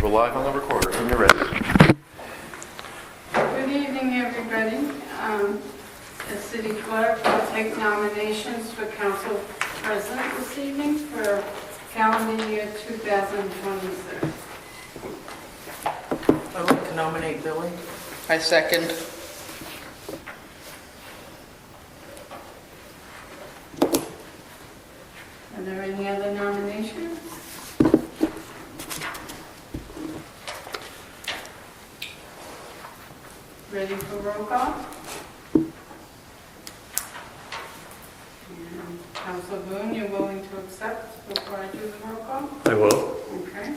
We're live on the recorder when you're ready. Good evening, everybody. As city clerk, I'll take nominations for council president this evening for calendar year 2026. I'd like to nominate Billy. I second. Are there any other nominations? Ready for roll call? And Council Boone, you're willing to accept before I do the roll call? I will. Okay.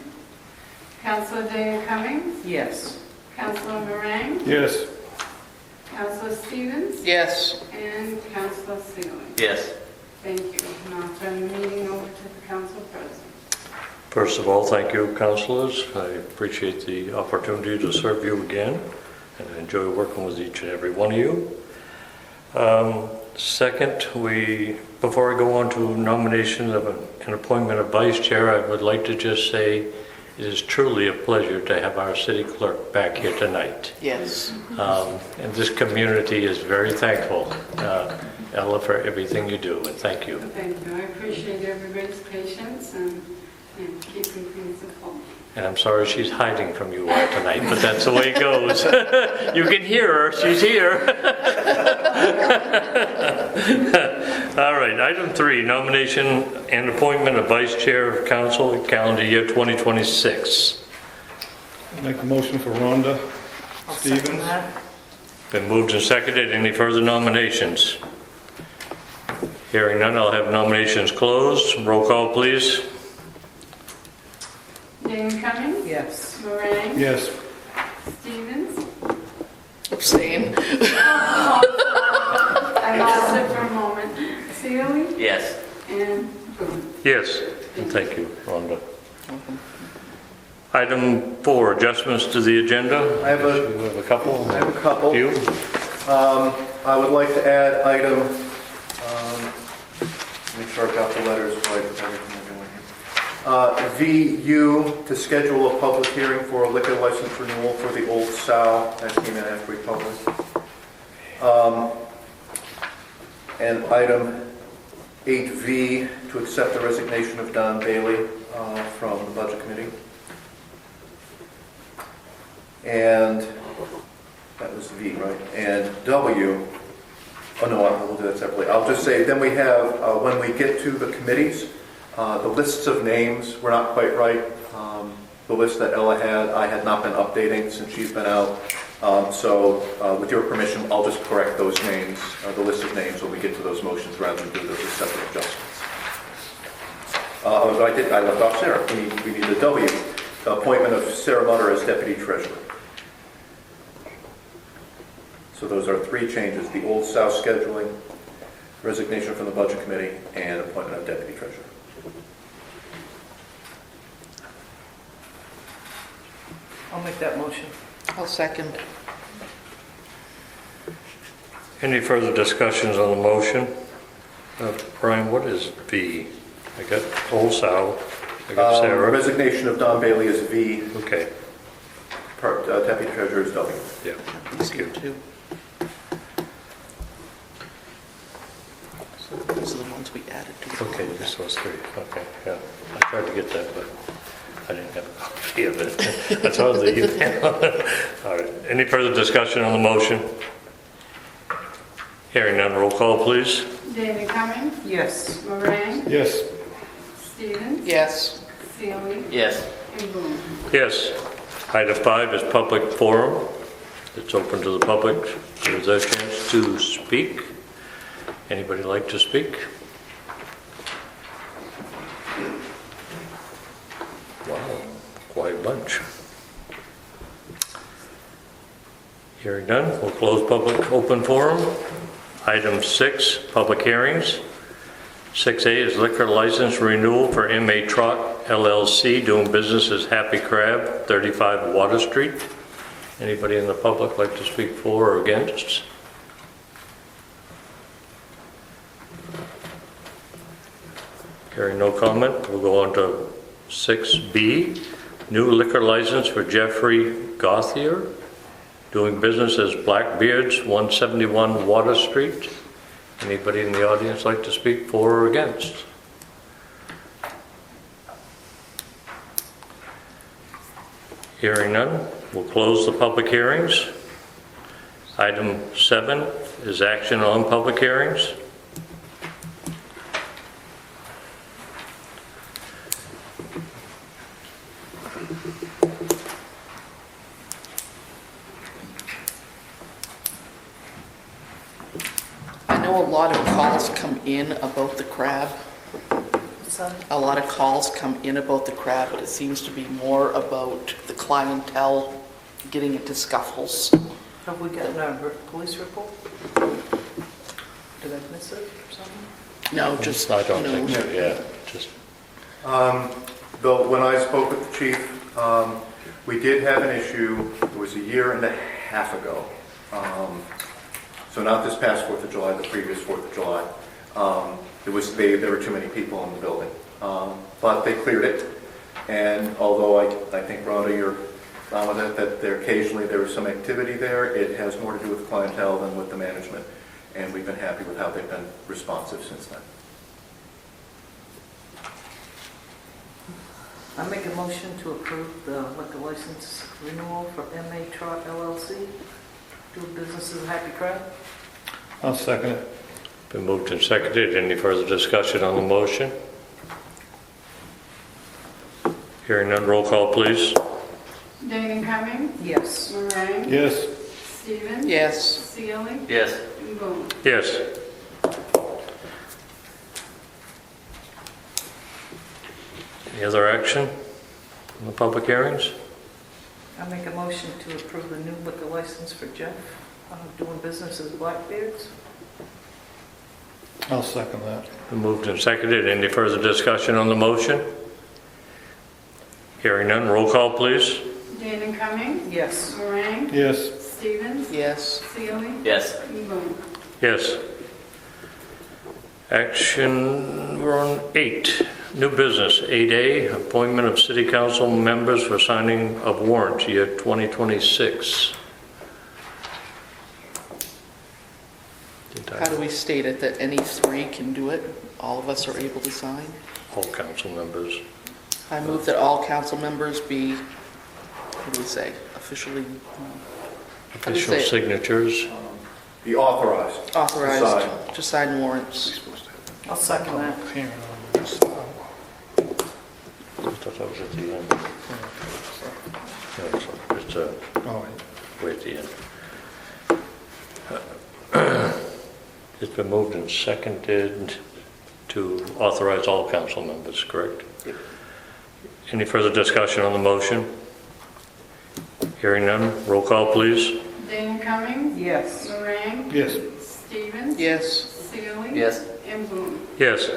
Councilor Dana Cummings? Yes. Councilor Moran? Yes. Councilor Stevens? Yes. And Councilor Seeley? Yes. Thank you. Now I'll turn the meeting over to the council president. First of all, thank you, councilors. I appreciate the opportunity to serve you again, and I enjoy working with each and every one of you. Second, before I go on to nomination of an appointment of vice chair, I would like to just say it is truly a pleasure to have our city clerk back here tonight. Yes. And this community is very thankful, Ella, for everything you do, and thank you. Thank you. I appreciate everybody's patience and keeping things afloat. And I'm sorry she's hiding from you all tonight, but that's the way it goes. You can hear her, she's here. All right, item 3, nomination and appointment of vice chair of council, calendar year 2026. Make a motion for Rhonda I'll second Stevens. that. Been moved and seconded. Any further nominations? Hearing none, I'll have nominations closed. Roll call, please. Dana Cummings? Yes. Moran? Yes. Stevens? Abstain. I lost it for a moment. Seeley? Yes. And Boone? Yes, and thank you, Rhonda. Item 4, adjustments to the agenda. I have a- You have a couple? I have a couple. You? I would like to add item, make sure I've got the letters right with everything I'm doing here. VU, to schedule a public hearing for a liquor license renewal for the Old Sow. That came in after we published. And item 8V, to accept the resignation of Don Bailey from the Budget Committee. And that was V, right? And W, oh no, we'll do that separately. I'll just say, then we have, when we get to the committees, the lists of names were not quite right. The list that Ella had, I had not been updating since she's been out. So with your permission, I'll just correct those names, the list of names when we get to those motions rather than do those as separate adjustments. I left off Sarah. We need the W, the appointment of Sarah Mutter as Deputy Treasurer. So those are 3 changes: the Old South scheduling, resignation from the Budget Committee, and appointment of Deputy Treasurer. I'll make that motion. I'll second. Any further discussions on the motion? Brian, what is V? I got Old Sow, I got Sarah. Resignation of Don Bailey is V, Okay, Deputy Treasurer is W. yeah, thank you. Two. So those are the ones we added to. Okay, just those 3, okay, yeah. I tried to get that, but I didn't have a copy of it. That's all the email. All right, any further discussion on the motion? Hearing none, roll call, please. Dana Cummings? Yes. Moran? Yes. Stevens? Yes. Seeley? Yes. And Boone? Yes. Item 5 is public forum. It's open to the public. There's a chance to speak. Anybody like to speak? Wow, quite a bunch. Hearing none, we'll close public open forum. Item 6, public hearings. 6A is liquor license renewal for M.A. Trot LLC, doing business as Happy Crab, 35 Water Street. Anybody in the public like to speak for or against? Hearing no comment, we'll go on to 6B, New liquor license for Jeffrey Gauthier, doing business as Blackbeard's, 171 Water Street. Anybody in the audience like to speak for or against? Hearing none, we'll close the public hearings. Item 7 is action on public hearings. I know a lot of calls come in about the crab. A lot of calls come in about the crab, but it seems to be more about the clientele getting into scuffles. Have we gotten a police report? Did I miss it or something? No, just, I don't you know, think so, yeah, just, Bill, when I spoke with the chief, we did have an issue, it was a year and a half ago. So not this past 4th of July, the previous 4th of July. There were too many people in the building. But they cleared it. And although I think, Rhonda, you're on with it, that occasionally there was some activity there, it has more to do with the clientele than with the management. And we've been happy with how they've been responsive since then. I make a motion to approve the liquor license renewal for MA Trot LLC, doing business as Happy Crab. I'll second it. been moved and seconded. Any further discussion on the motion? Hearing none, roll call, please. Dana Cumming, Yes. Moran, Yes. Stevens, yes. Seely, Yes. and Boone. Yes. Any other action on the public hearings? I make a motion to approve the new liquor license for Jeff, doing business as Blackbeard's. I'll second that. Been moved and seconded. Any further discussion on the motion? Hearing none, roll call, please. Dana Cumming, Yes. Moran, Yes. Stevens, Yes. Seely, Yes. and Boone. Yes. Action, we're on 8. New business, 8A, appointment of city council members for signing of warrants, year 2026. How do we state it, that any three can do it? All of us are able to sign? All council members. I move that all council members be, what do we say, officially Official say it? signatures. Be authorized. authorized to sign warrants. I'll second that. I thought that was at the end. No, it's Oh, way at the end. It's been moved and seconded to authorize all council members, correct? Yep. Any further discussion on the motion? Hearing none, roll call, please. Dana Cumming, Yes. Moran, yes. Stevens, Yes. Seely, Yes. and Boone. Yes.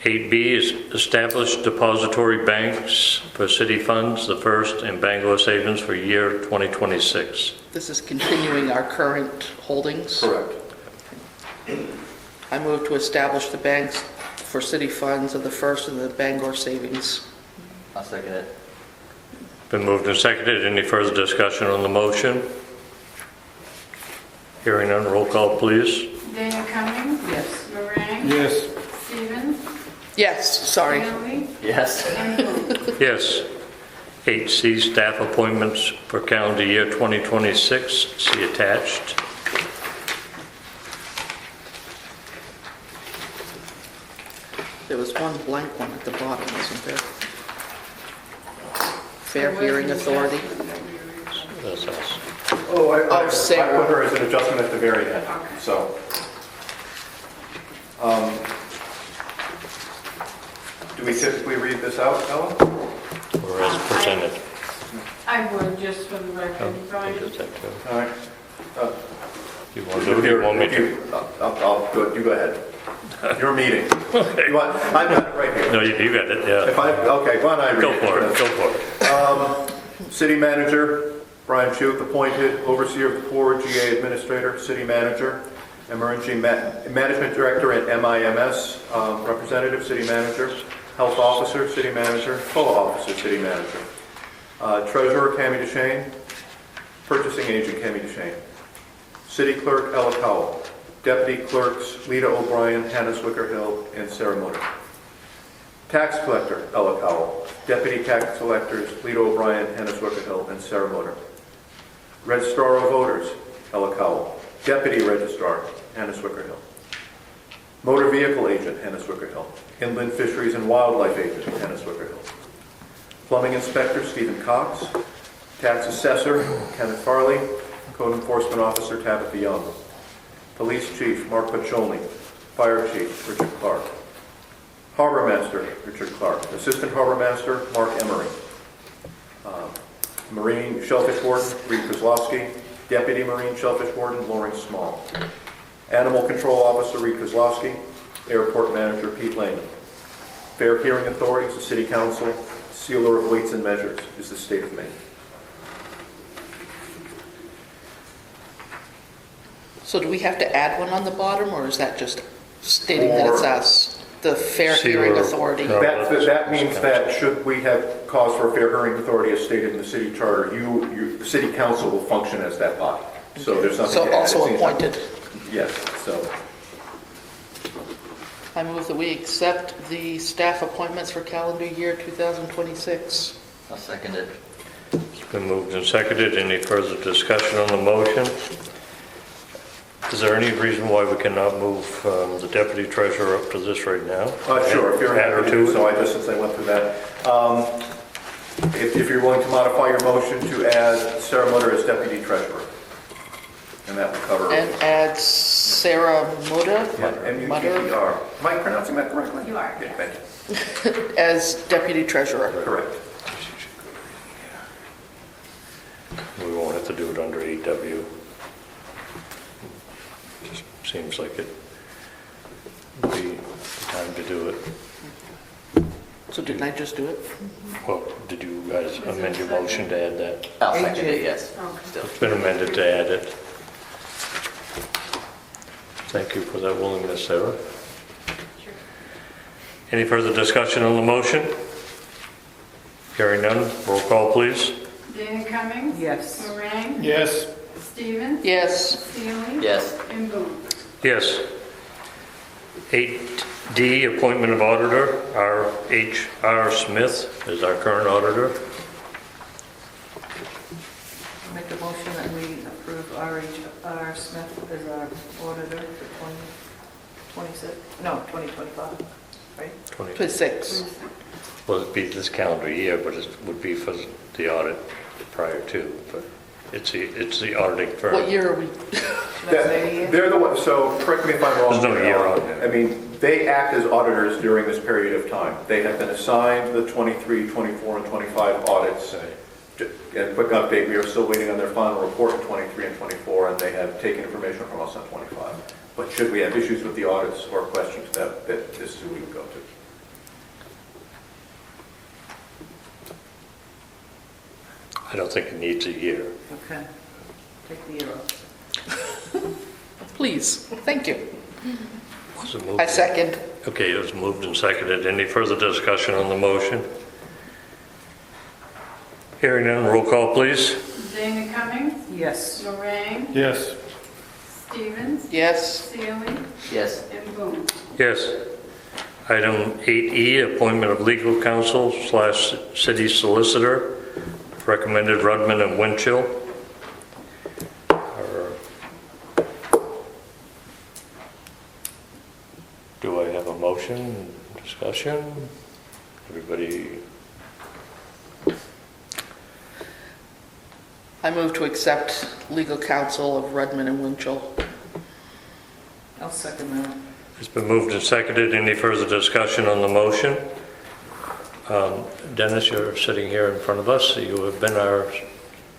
8B is establish depository banks for city funds, the first in Bangor Savings for year 2026. This is continuing our current holdings. Correct. I move to establish the banks for city funds of the first in the Bangor Savings. I'll second it. Been moved and seconded. Any further discussion on the motion? Hearing none, roll call, please. Dana Cumming, Yes. Moran, Yes. Stevens, Yes, sorry. Seely, Yes. and Boone. Yes. 8C, staff appointments for calendar year 2026. See attached. There was one blank one at the bottom, wasn't there? Fair Hearing Authority. That's us. Oh, I Sarah. put her as an adjustment at the very end, so. Do we typically read this out, Ellen? Or as presented. I would, just for the record, Oh, Brian. just that too. All right. You want to do it? You want me to? I'll go, you go ahead. Your meeting. You want, I've got it right here. No, you got it, yeah. If okay, why don't I read Go it? for it, go for it. City manager, Brian Schuth, appointed overseer of the poor, GA administrator, city manager, emergency management director and MIMS representative, city manager, Health Officer, City Manager. COLA Officer, City Manager. Treasurer, Cammie DeShane. Purchasing Agent, Cammie DeShane. City Clerk, Ella Cowell. Deputy Clerks, Lita O'Brien, Hannah Swicker-Hill, and Sarah Mutter. Tax Collector, Ella Cowell. Deputy Tax Collectors, Lita O'Brien, Hannah Swicker-Hill, and Sarah Mutter. Registrar of Voters, Ella Cowell. Deputy Registrar, Hannah Swicker-Hill. Motor Vehicle Agent, Hannah Swicker-Hill. Inland Fisheries and Wildlife Agent, Hannah Swicker-Hill. Plumbing Inspector, Stephen Cox. Tax Assessor, Kenneth Farley. Code Enforcement Officer, Tabitha Young. Police Chief, Mark Paccioni. Fire Chief, Richard Clark. Harbor Master, Richard Clark. Assistant Harbor Master, Mark Emery. Marine Shellfish Warden, Reed Kozlowski. Deputy Marine Shellfish Warden, Lauren Small. Animal Control Officer, Reed Kozlowski. Airport Manager, Pete Lehman. Fair Hearing Authority is the City Council. Sealer of Weights and Measures is the State of Maine. So do we have to add one on the bottom, or is that just stating that it's us? The Fair Hearing Sealer. Authority? No. That means that should we have cause for a fair hearing authority as stated in the city charter, the City Council will function as that body. So there's nothing to So add. also It seems like- appointed? Yes, so. I move that we accept the staff appointments for calendar year 2026. I'll second it. It's been moved and seconded. Any further discussion on the motion? Is there any reason why we cannot move the deputy treasurer up to this right now? Sure, if you're Add her happy to do it? so, since I went through that. If you're willing to modify your motion to add Sarah Mutter as deputy treasurer, and that will cover. And add Sarah Mutter? M-U-T-T-R. Am I pronouncing that correctly? You are, Okay, yes. thank you. As deputy treasurer. Correct. We won't have to do it under EW. Just seems like it would be time to do it. So didn't I just do it? Well, did you guys amend your motion to add that? I'll second it, yes. Okay. It's been amended to add it. Thank you for that willingness, Sarah. Any further discussion on the motion? Hearing none, roll call, please. Dana Cummings? Yes. Moran? Yes. Stevens? Yes. Seeley? Yes. And Boone? Yes. 8D, appointment of auditor. R.H.R. Smith is our current auditor. Make a motion that we approve R.H.R. Smith as our auditor for 2026, no, 2025, right? 26. Well, it'd be this calendar year, but it would be for the audit prior to, but it's the auditing firm. What year are we? Should I say a year? They're the ones, so correct me if I'm wrong. There's no year on it. I mean, they act as auditors during this period of time. They have been assigned the 23, 24, and 25 audits. And quick update, we are still waiting on their final report in 23 and 24, and they have taken information from us on 25. But should we have issues with the audits or questions, that this is who we would go to. I don't think it needs a year. Okay, take the year off. Please, thank you. Was it moved? I second. Okay, it was moved and seconded. Any further discussion on the motion? Hearing none, roll call, please. Dana Cummings? Yes. Moran? Yes. Stevens? Yes. Seeley? Yes. And Boone? Yes. Item 8E, appointment of legal counsel / city solicitor. Recommended Rudman and Winchell. Do I have a motion, discussion? Everybody, I move to accept legal counsel of Rudman and Winchell. I'll second that. it's been moved and seconded. Any further discussion on the motion? Dennis, you're sitting here in front of us. You have been our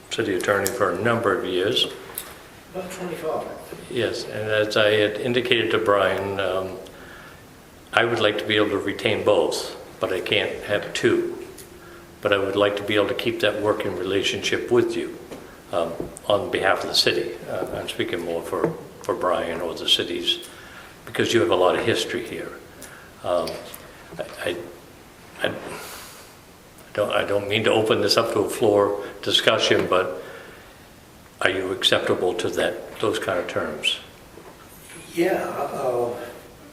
city attorney for a number of years. About 25. Yes, and as I had indicated to Brian, I would like to be able to retain both, but I can't have two. But I would like to be able to keep that working relationship with you on behalf of the city. I'm speaking more for Brian or the cities, because you have a lot of history here. I don't mean to open this up to a floor discussion, but are you acceptable to those kind of terms? Yeah,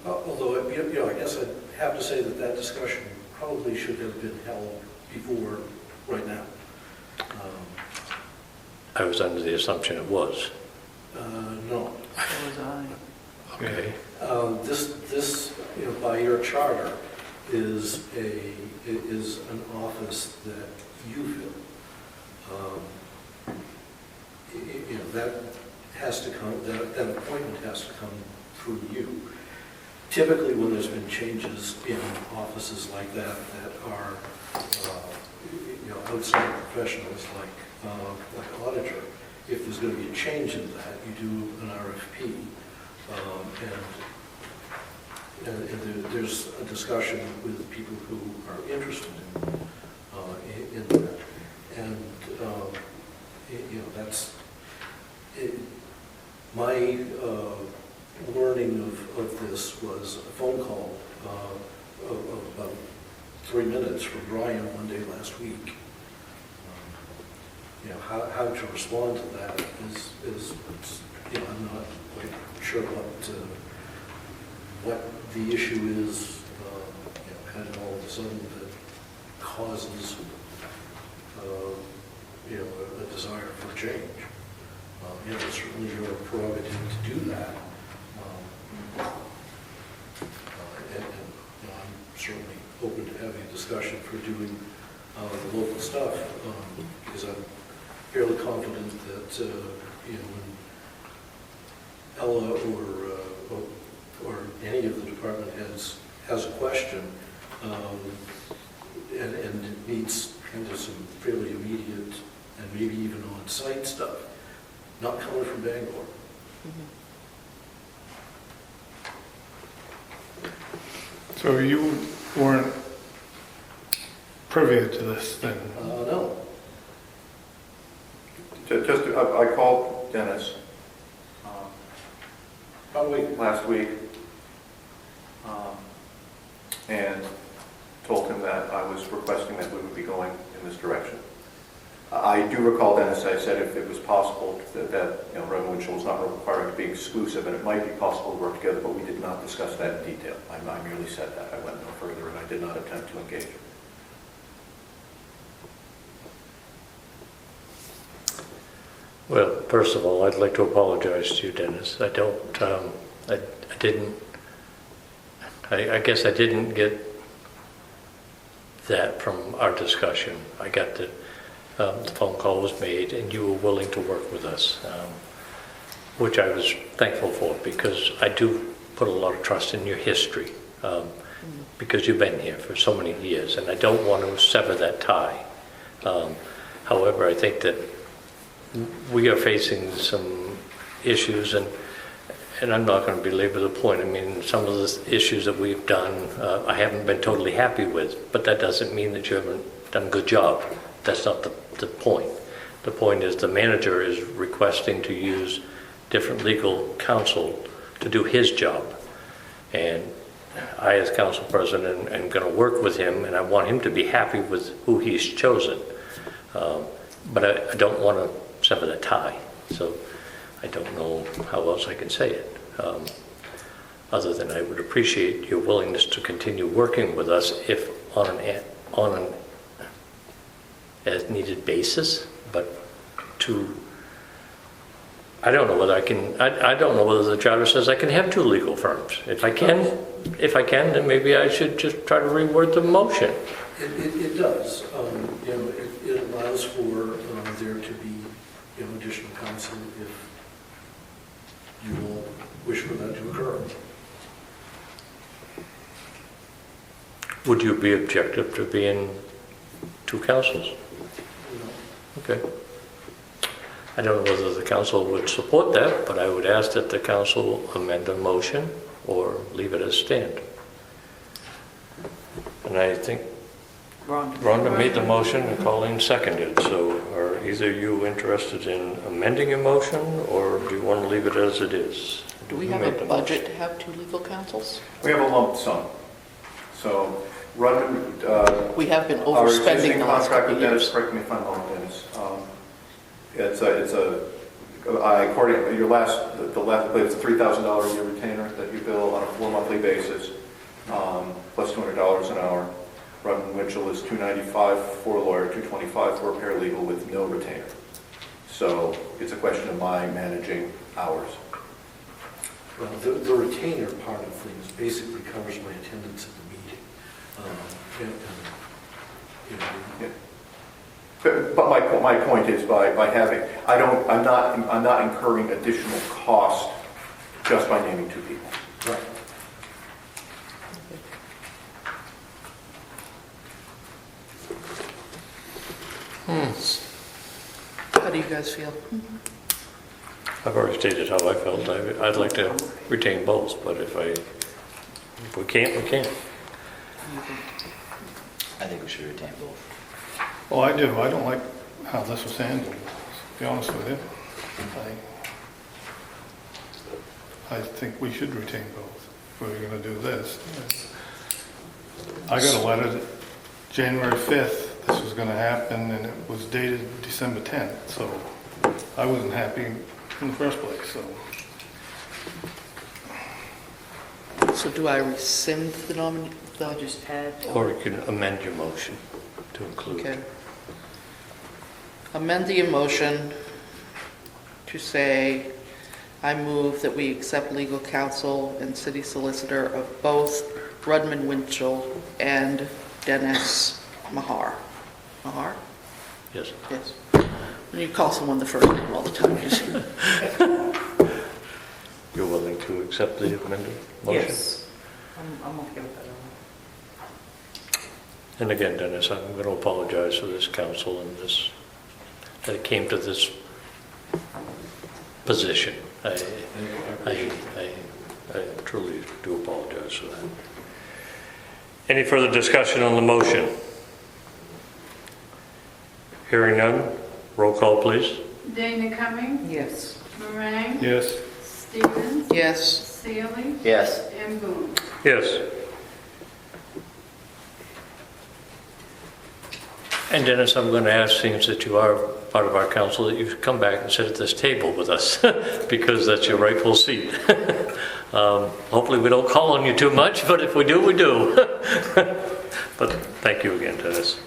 although, I guess I'd have to say that discussion probably should have been held before, right now. I was under the assumption it was. No. So was I. Okay. This, by your charter, is an office that you fill. That has to come, that appointment has to come through you. Typically, when there's been changes in offices like that are, outside professionals like auditor, if there's going to be a change in that, you do an RFP, and there's a discussion with people who are interested in that, and that's it. My learning of this was a phone call of about 3 minutes from Brian one day last week. How to respond to that is I'm not quite sure what the issue is, kind of all of a sudden that causes a desire for change. It's certainly your prerogative to do that. And I'm certainly open to having a discussion for doing the local stuff, because I'm fairly confident that when Ella or any of the department heads has a question, and it needs kind of some fairly immediate and maybe even on-site stuff, not coming from Bangor. So you weren't privy to this then? No. I called Dennis Probably. last week and told him that I was requesting that we would be going in this direction. I do recall, Dennis, I said if it was possible that Reverend Winchell was not required to be exclusive, and it might be possible to work together, but we did not discuss that in detail. I merely said that. I went no further, and I did not attempt to engage. Well, first of all, I'd like to apologize to you, Dennis. I guess I didn't get that from our discussion. I got that the phone call was made and you were willing to work with us, which I was thankful for, because I do put a lot of trust in your history, because you've been here for so many years, and I don't want to sever that tie. However, I think that we are facing some issues, and I'm not going to belabor the point. I mean, some of the issues that we've done, I haven't been totally happy with, but that doesn't mean that you haven't done a good job. That's not the point. The point is the manager is requesting to use different legal counsel to do his job. And I, as council president, am going to work with him, and I want him to be happy with who he's chosen. But I don't want to sever the tie. So I don't know how else I can say it, other than I would appreciate your willingness to continue working with us if on an as needed basis, but I don't know whether I can, I don't know whether the charter says I can have 2 legal firms. If I can, then maybe I should just try to reword the motion. It does. It allows for there to be additional counsel if you will wish for that to occur. Would you be objective to being 2 councils? Okay. I don't know whether the council would support that, but I would ask that the council amend the motion or leave it as stand. And I think Rhonda made the motion and Colleen seconded. So are either you interested in amending your motion, or do you want to leave it as it is? Do we have a budget to have 2 legal counsels? We have a lump sum. So We have been Our overspending existing the last contract couple with of Dennis, years. correct me if I'm wrong, Dennis. According to your last, the last, I believe it's a $3,000 a year retainer that you bill on a 4 monthly basis, plus $200 an hour. Rudman Winchell is $295 for a lawyer, $225 for a paralegal with no retainer. So it's a question of my managing hours. Well, the retainer part of things basically covers my attendance at the meeting. Yeah. But my point is by having, I'm not incurring additional cost just by naming 2 people. Right. How do you guys feel? I've already stated how I felt. I'd like to retain both, but if we can't, we can't. I think we should retain both. Well, I do. I don't like how this was handled, to be honest with you. I think we should retain both if we're going to do this. I got a letter that January 5th, this was going to happen, and it was dated December 10th, so I wasn't happy in the first place, so. So do I rescind the nominee? I'll just add. Or you can amend your motion to include. Okay. Amend the motion to say, I move that we accept legal counsel and city solicitor of both Rudman Winchell and Dennis Mahar. Mahar? Yes. Yes. You call someone the first name all the time. You're willing to accept the amended motion? Yes. I'm okay with that. And again, Dennis, I'm going to apologize for this council and this, that it came to this position. I truly do apologize for that. Any further discussion on the motion? Hearing none, roll call please. Dana Cumming, Yes. Moran, Yes. Stevens, Yes. Seeley, Yes. and Boone. Yes. And Dennis, I'm going to ask, since that you are part of our council, that you come back and sit at this table with us, because that's your rightful seat. Hopefully we don't call on you too much, but if we do, we do. But thank you again, Dennis.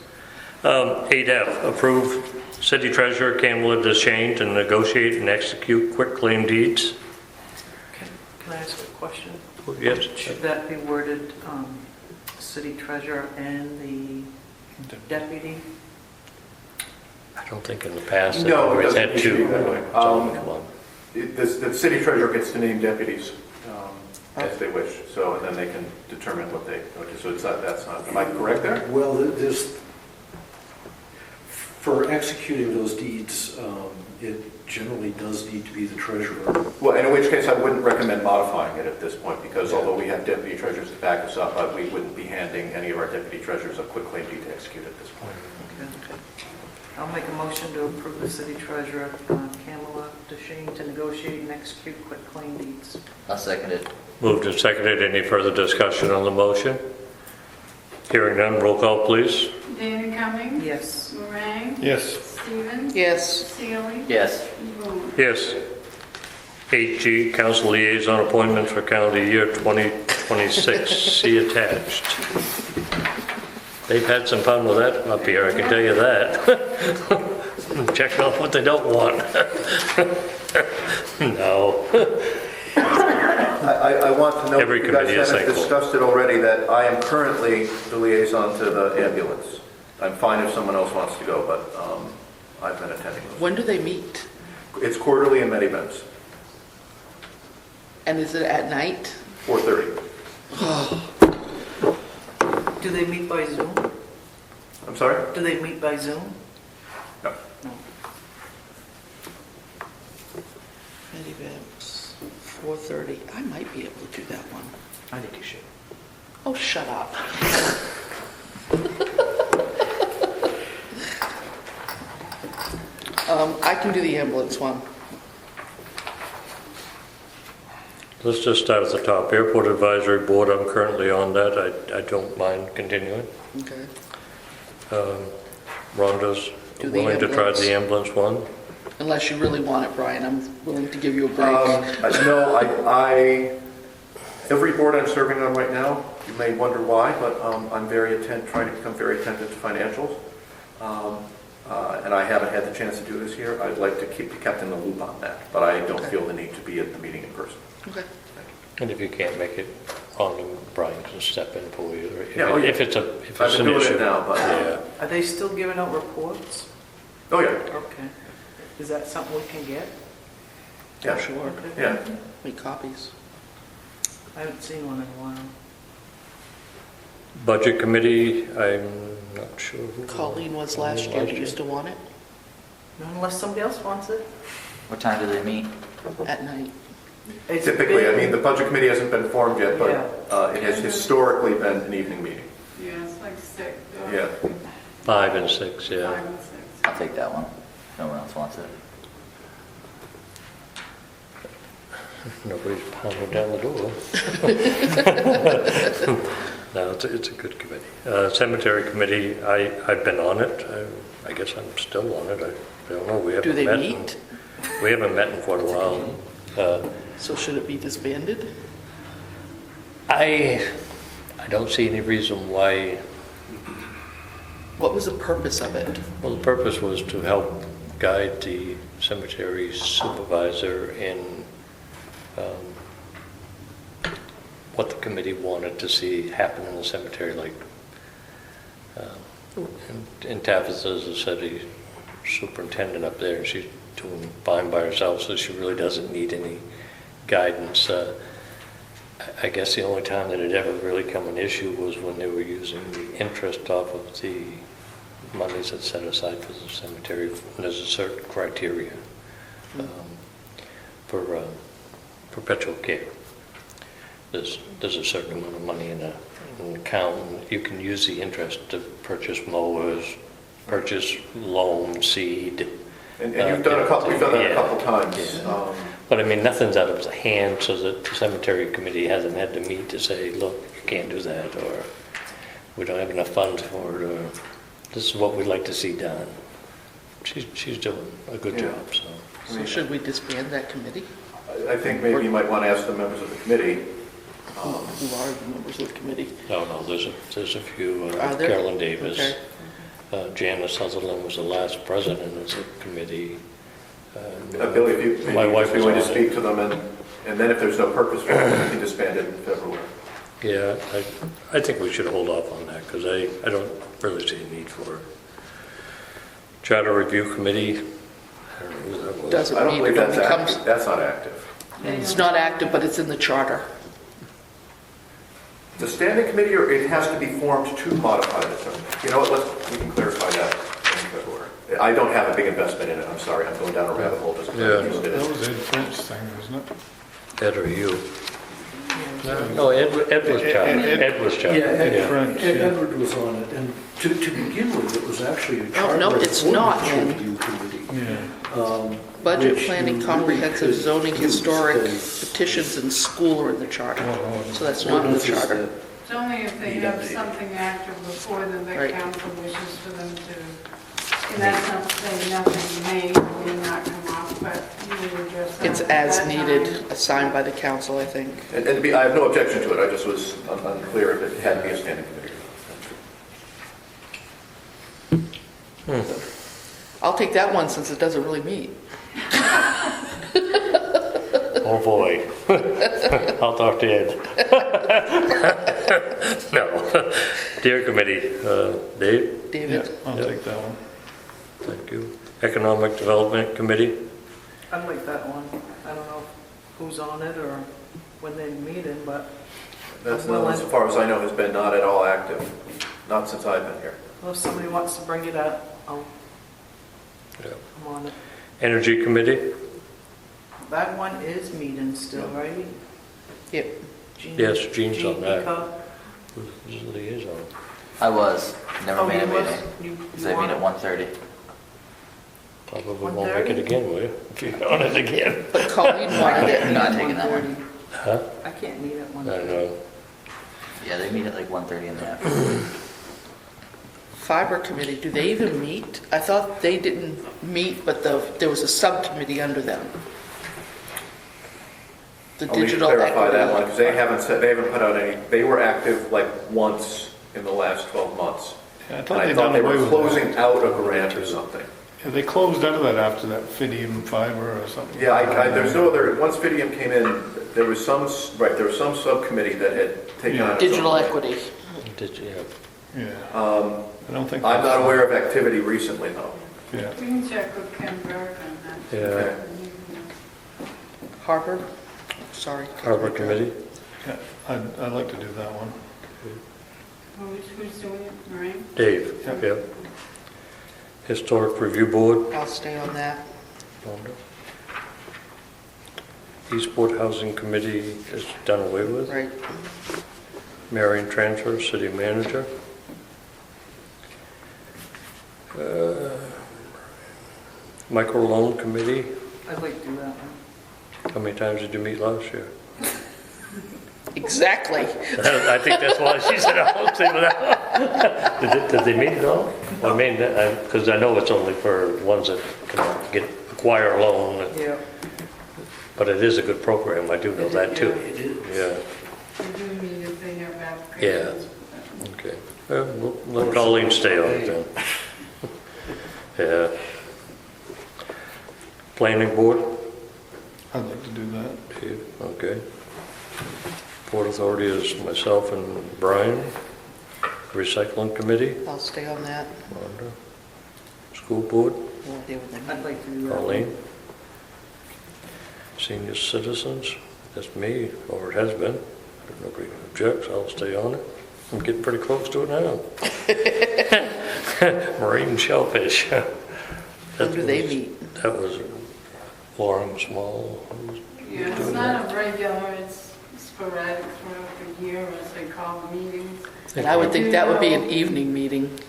8F, approve city treasurer Kamala Deschênes to negotiate and execute quitclaim deeds. Can I ask a question? Yes. Should that be worded, city treasurer and the deputy? I don't think in the past. No, it it's doesn't had need to be two. that way. It's only one. The city treasurer gets to name deputies as they wish, so, and then they can determine what they, okay, so it's not, that's not, am I correct there? Well, there's, for executing those deeds, it generally does need to be the treasurer. Well, in which case I wouldn't recommend modifying it at this point, because although we have deputy treasurers to back us up, we wouldn't be handing any of our deputy treasurers a quitclaim deed to execute at this point. Okay. I'll make a motion to approve the city treasurer, Kamala Deschênes, to negotiate and execute quitclaim deeds. I'll second it. Moved and seconded. Any further discussion on the motion? Hearing none, roll call please. Dana Cumming, Yes. Moran, Yes. Stevens, Yes. Seeley, Yes. and Boone. Yes. 8G, council liaison appointment for calendar year 2026. See attached. They've had some fun with that up here, I can tell you that. Checking off what they don't want. No. I want to know, Every you guys committee is haven't thankful. discussed it already, that I am currently the liaison to the ambulance. I'm fine if someone else wants to go, but I've been attending those. When do they meet? It's quarterly in med events, And is it at night? 4:30. Do they meet by Zoom? I'm sorry? Do they meet by Zoom? No. No. Med events, 4:30. I might be able to do that one. I think you should. Oh, shut up. I can do the ambulance one. Let's just start at the top. Airport Advisory Board, I'm currently on that. I don't mind continuing. Okay. Rhonda's Do the willing to try ambulance. the ambulance one. Unless you really want it, Brian, I'm willing to give you a break. No, every board I'm serving on right now, you may wonder why, but I'm trying to become very attentive to financials. And I haven't had the chance to do this here. I'd like to be kept in the loop on that, but I don't feel the need to be at the meeting in person. Okay. And if you can't make it on, Brian can step in for you. Or Yeah, oh, yeah. If it's I've an been doing issue. it now, but, Yeah. Are they still giving out reports? oh, yeah, Okay. Is that something we can get? yeah, Sure. Okay. yeah. Make copies. I haven't seen one in a while. Budget Committee, I'm not sure who. Colleen was last year. Do you still want it? Unless somebody else wants it. What time do they meet? At night. It's Typically, I been- mean, the Budget Committee hasn't been formed yet, but Yeah. it has historically been an evening meeting. Yeah, it's like 6. Yeah. 5 and 6, yeah. 5 and 6. I'll take that one. No one else wants it. Nobody's pounding down the door. No, it's a good committee. Cemetery Committee, I've been on it. I guess I'm still on it. I don't know. We Do haven't they met. meet? We haven't met in quite a while. So should it be disbanded? I don't see any reason why. What was the purpose of it? Well, the purpose was to help guide the cemetery supervisor in what the committee wanted to see happen in the cemetery. Like, and Tabitha's a city superintendent up there, and she's doing fine by herself, so she really doesn't need any guidance. I guess the only time that it ever really come an issue was when they were using the interest off of the monies that's set aside for the cemetery. And there's a certain criteria for perpetual care. There's a certain amount of money in an account, and you can use the interest to purchase mowers, purchase loam, seed. And we've done that a couple times. Yeah. But I mean, nothing's out of the hand, so that the cemetery committee hasn't had to meet to say, look, you can't do that, or we don't have enough funds for it, or this is what we'd like to see done. She's doing a good job, so. So should we disband that committee? I think maybe you might want to ask the members of the committee. Who are the members of the committee? No, there's a few. Are there? Carolyn Davis. Okay. Janice Sutherland was the last president of the committee. Billy, if you My wife maybe be willing to was on speak to them, and then if there's no purpose for it, we can disband it in February. Yeah, I think we should hold off on that, because I don't really see a need for it. Charter Review Committee, I don't know who that was. Doesn't I don't mean believe it that's becomes, active. That's not active. it's not active, but it's in the charter. The standing committee, or it has to be formed to modify the term. You know what, we can clarify that in February. I don't have a big investment in it, I'm sorry, I'm going down a rabbit hole just because I used That it. was Ed French's thing, wasn't it? Ed or you? No, Ed was charter. Ed was charter. Yeah, French, yeah. Edward was on it, and to begin with, it was actually a charter. no, it's not, Ed. review committee. Yeah. Budget, Which planning, you comprehensive, really could zoning, use historic, as- petitions, and school are in the charter. So that's not in the Ordinances charter. that- It's only if they have something active before them that Right. council wishes for them to, and that's not to say nothing may or may not come off, but you would address that. It's at as that needed, time. assigned by the council, I think. And to be, I have no objection to it, I just was unclear if it had to be a standing committee. I'll take that one since it doesn't really meet. Oh, boy. I'll talk to Ed. No. Deer Committee, Dave? Yeah, David? I'll take that one. Thank you. Economic Development Committee? I'd like that one. I don't know who's on it or when they're meeting, but That's not, as far as I know, has been not at all active, not since I've been here. well, if somebody wants to bring it up, I'm Yeah. on it. Energy Committee? That one is meeting still, right? Yep. Jean- Yes, Jean's on that. Beaker. Who's the liaison? I was. Never Oh, made a you was? meeting. You Because I meet on at it? 1:30. Probably won't make it 1:30? again, will you? If you're on it again. But Colleen wanted it. Not taking that one. Huh? I can't meet at 1. I know. Yeah, they meet at like 1:30 in the afternoon. Fiber committee, do they even meet? I thought they didn't meet, but there was a subcommittee under them. The I'll need to digital clarify equity. that one, because they haven't put out any, they were active like once in the last 12 months. Yeah, I And thought I they'd thought done they away were with closing that. out a grant or something. Yeah, they closed out of that after that Fidium fiber or something. Yeah, there's no other, once Fidium came in, there was some subcommittee that had taken on its own Digital thing. equity. Did you have? Yeah, I don't think. I'm not aware of activity recently, though. Yeah, We can check with Ken Burke on that. Yeah. Harbor, sorry. Harbor Committee? yeah, I'd like to do that one. Who's doing it, Maureen? Dave? Yep. Yep. Historic Review Board? I'll stay on that. Rhonda. Eastport Housing Committee is done away with. Right. Marion Transfer, City Manager. Microloan Committee, I'd like to do that one. how many times did you meet last year? Exactly. I think that's why she said, I'll stay with that. Did they meet at all? I mean, because I know it's only for ones that can acquire a loan, Yeah. but it is a good program, I do know that too. Yeah, We do meet if they have applications. okay. Well, we'll let Colleen stay on it then. Yeah. Planning Board? I'd like to do that. Dave, okay. Port Authority is myself and Brian. Recycling Committee, I'll stay on that. Rhonda. School Board, Won't deal with them. I'd like to do that one. Colleen. Senior Citizens, that's me, or it has been. If nobody objects, I'll stay on it. I'm getting pretty close to it now. Marine Shellfish. When do they meet? That was Lauren Small. Yeah, it's not a regular, it's sporadic throughout the year, as they call the meetings. And I would think that would be an evening meeting.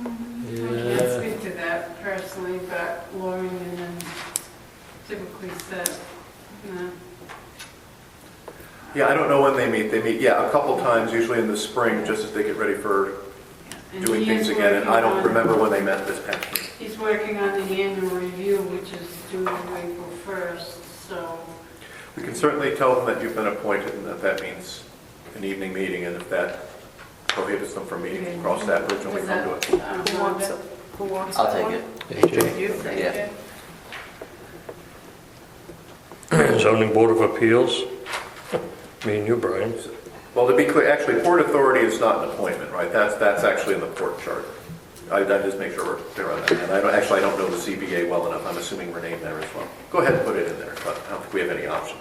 I can't speak to that personally, but Lauren and then typically said, no. Yeah, I don't know when they meet. They meet, yeah, a couple times, usually in the spring, just as they get ready for And doing he things is again. And I don't working on- remember when they met this past year. He's working on the annual review, which is due April 1st, so. We can certainly tell them that you've been appointed and that that means an evening meeting, and if that prohibits them from meeting, we'll cross that bridge when we come to it. Who wants it? Who wants I'll that take one? it. You? Yeah. Zoning Board of Appeals, me and you, Brian. Well, to be clear, actually, Port Authority is not an appointment, right? That's actually in the port chart. I just make sure we're clear on that. And I don't know the CBA well enough. I'm assuming we're named there as well. Go ahead and put it in there, but I don't think we have any option.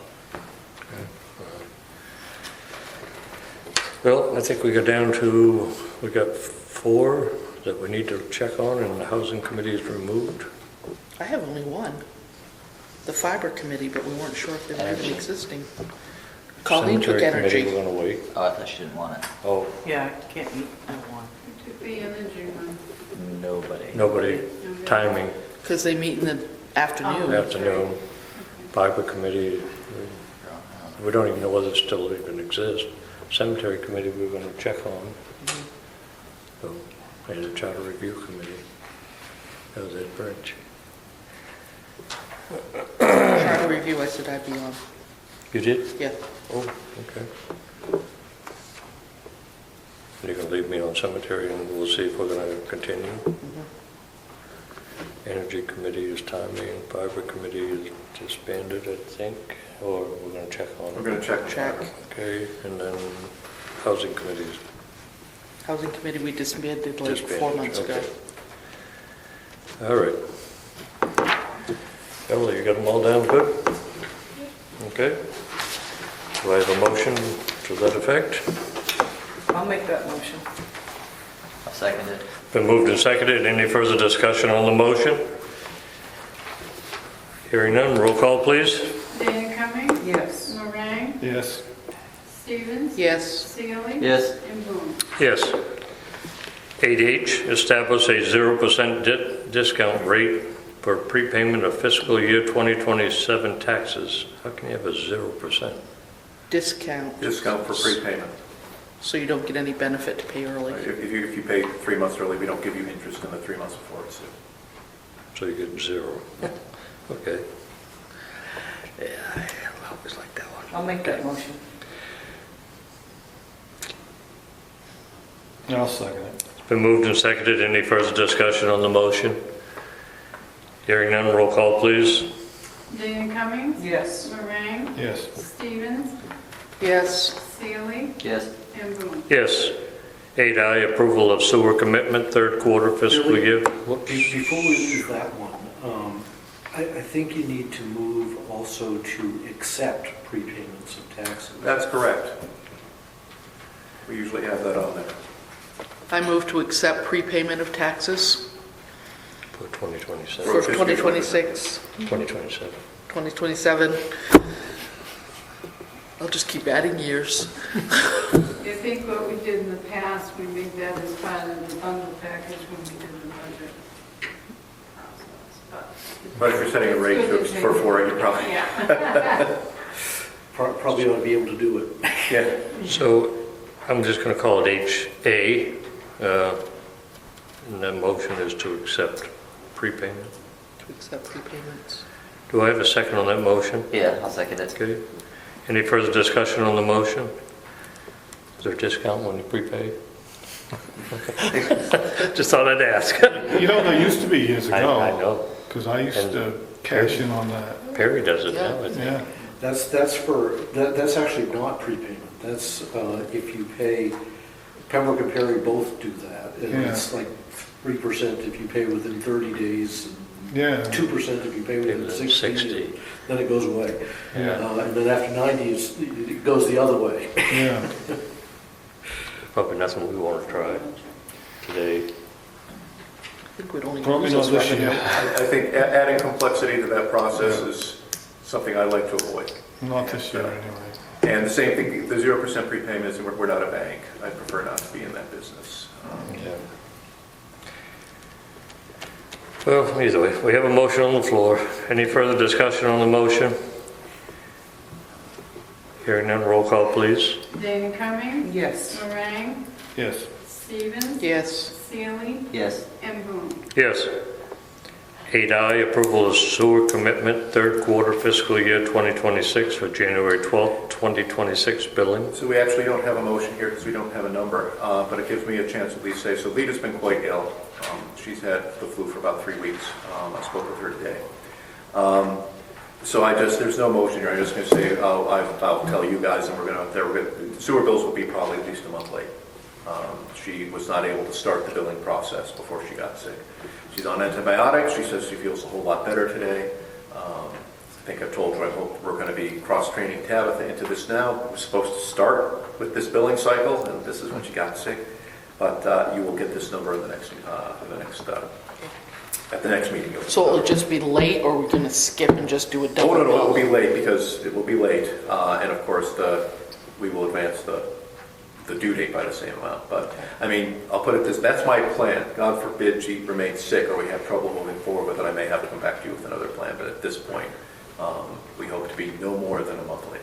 Well, I think we got down to, we got 4 that we need to check on, and the Housing Committee is removed. I have only one. The fiber committee, but we weren't sure if they were even existing. Colleen took Cemetery Committee, energy. we're gonna wait. Oh, I thought she didn't want it. Oh, Yeah, I can't meet at 1. It took the energy one. Nobody. nobody, timing, Because they meet in the afternoon. afternoon. Fiber Committee, we don't even know whether it still even exists. Cemetery Committee, we're gonna check on. So, and the Charter Review Committee, that was Ed Branch. Charter review, I said I'd be on. You did? Yeah. Oh, okay. You're gonna leave me on cemetery and we'll see if we're gonna continue. Energy Committee is timing, Fiber Committee is disbanded, I think, or we're gonna check on it. We're going to check. Check. Okay, and then Housing Committees. Housing committee, we disbanded like 4 disbanded, months ago. okay. All right. Emily, you got them all down good? Okay. Do I have a motion to that effect? I'll make that motion. I'll second it. Been moved and seconded. Any further discussion on the motion? Hearing none, roll call, please. Dana Cumming? Yes. Moran? Yes, Stevens? Yes. Seeley? Yes. And Boone? Yes. 8H, establish a 0% discount rate for prepayment of fiscal year 2027 taxes. How can you have a 0%? discount. discount for prepayment. So you don't get any benefit to pay early. If you pay 3 months early, we don't give you interest in the 3 months before it's due. So you get 0. Okay. Yeah, I always like that one. I'll make that motion. I'll second it. It's been moved and seconded. Any further discussion on the motion? Hearing none, roll call, please. Dana Cummings? Yes. Moran? Yes. Stevens? Yes. Seeley? Yes. And Boone. Yes. 8I, approval of sewer commitment, third quarter fiscal year. Whoops. Before we leave that one, I think you need to move also to accept prepayments of taxes. That's correct. We usually have that on there. I move to accept prepayment of taxes For 2027. for 2026, 2027. 2027. I'll just keep adding years. I think what we did in the past, we made that as part of the bundle package when we did the budget process. But if you're setting a rate for it, you probably, Yeah. Probably ought to be able to do it. yeah. So I'm just going to call it HA. And the motion is to accept prepayment. To accept prepayments. Do I have a second on that motion? Yeah, I'll second it. Okay. Any further discussion on the motion? Is there a discount when you prepay? Just thought I'd ask. You know, there used to be years ago. I know. Because I used to cash in on that. Perry does it now, I think. Yeah. That's actually not prepayment. That's if you pay, Pembroke and Perry both do that. And Yeah. it's like 3% if you pay within 30 days, Yeah. and 2% if you pay within 60. 60. Then it goes away. Yeah. And then after 90, it goes the other way. Yeah. Probably nothing we want to try today. I think we'd only Probably lose not us this year. revenue. I think adding complexity to that process is something I like to avoid. Not this year, anyway. And the same thing, the 0% prepayments, and we're not a bank. I prefer not to be in that business. Yeah. Well, either way, we have a motion on the floor. Any further discussion on the motion? Hearing none, roll call, please. Dana Cummings? Yes. Moran? Yes. Stevens? Yes. Seeley? Yes. And Boone. Yes. 8I, approval of sewer commitment, third quarter fiscal year 2026 for January 12th, 2026 billing. So we actually don't have a motion here because we don't have a number, but it gives me a chance to at least say, so Lita's been quite ill. She's had the flu for about 3 weeks. I spoke with her today. So there's no motion here. I'm just going to say, I'll tell you guys, and sewer bills will be probably at least a month late. She was not able to start the billing process before she got sick. She's on antibiotics. She says she feels a whole lot better today. I think I've told her I hope we're going to be cross-training Tabitha into this now. We're supposed to start with this billing cycle, and this is when she got sick. But you will get this number at the next meeting. So it'll just be late, or we're gonna skip and just do a Oh, double no, it bill? will be late because it will be late. And of course, we will advance the due date by the same amount. But, I mean, I'll put it this, that's my plan. God forbid she remains sick or we have trouble moving forward with it. I may have to come back to you with another plan. But at this point, we hope to be no more than a month late.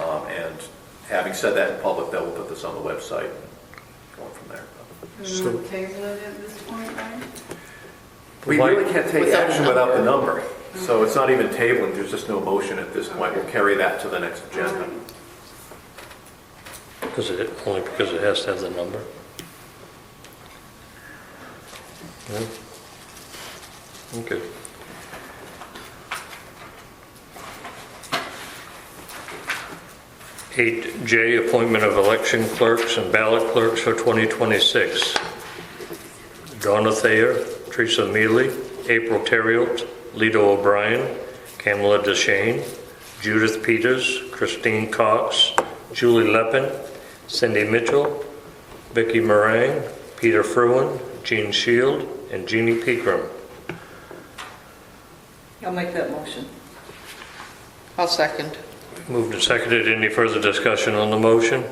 And having said that in public, then we'll put this on the website and going from there. We want to table it at this point, right? We Mike? really can't take action without the number. So it's not even tabling. There's just no motion at this point. We'll carry that to the next agenda. Only because it has to have the number? Yeah. Okay. Eight J, appointment of election clerks and ballot clerks for 2026. Donna Thayer, Teresa Mealy, April Terriot, Lito O'Brien, Kamala DeShane, Judith Peters, Christine Cox, Julie Leppin, Cindy Mitchell, Vicki Meringue, Peter Fruin, Jean Shield, and Jeannie Pegram. I'll make that motion. I'll second. Moved and seconded. Any further discussion on the motion?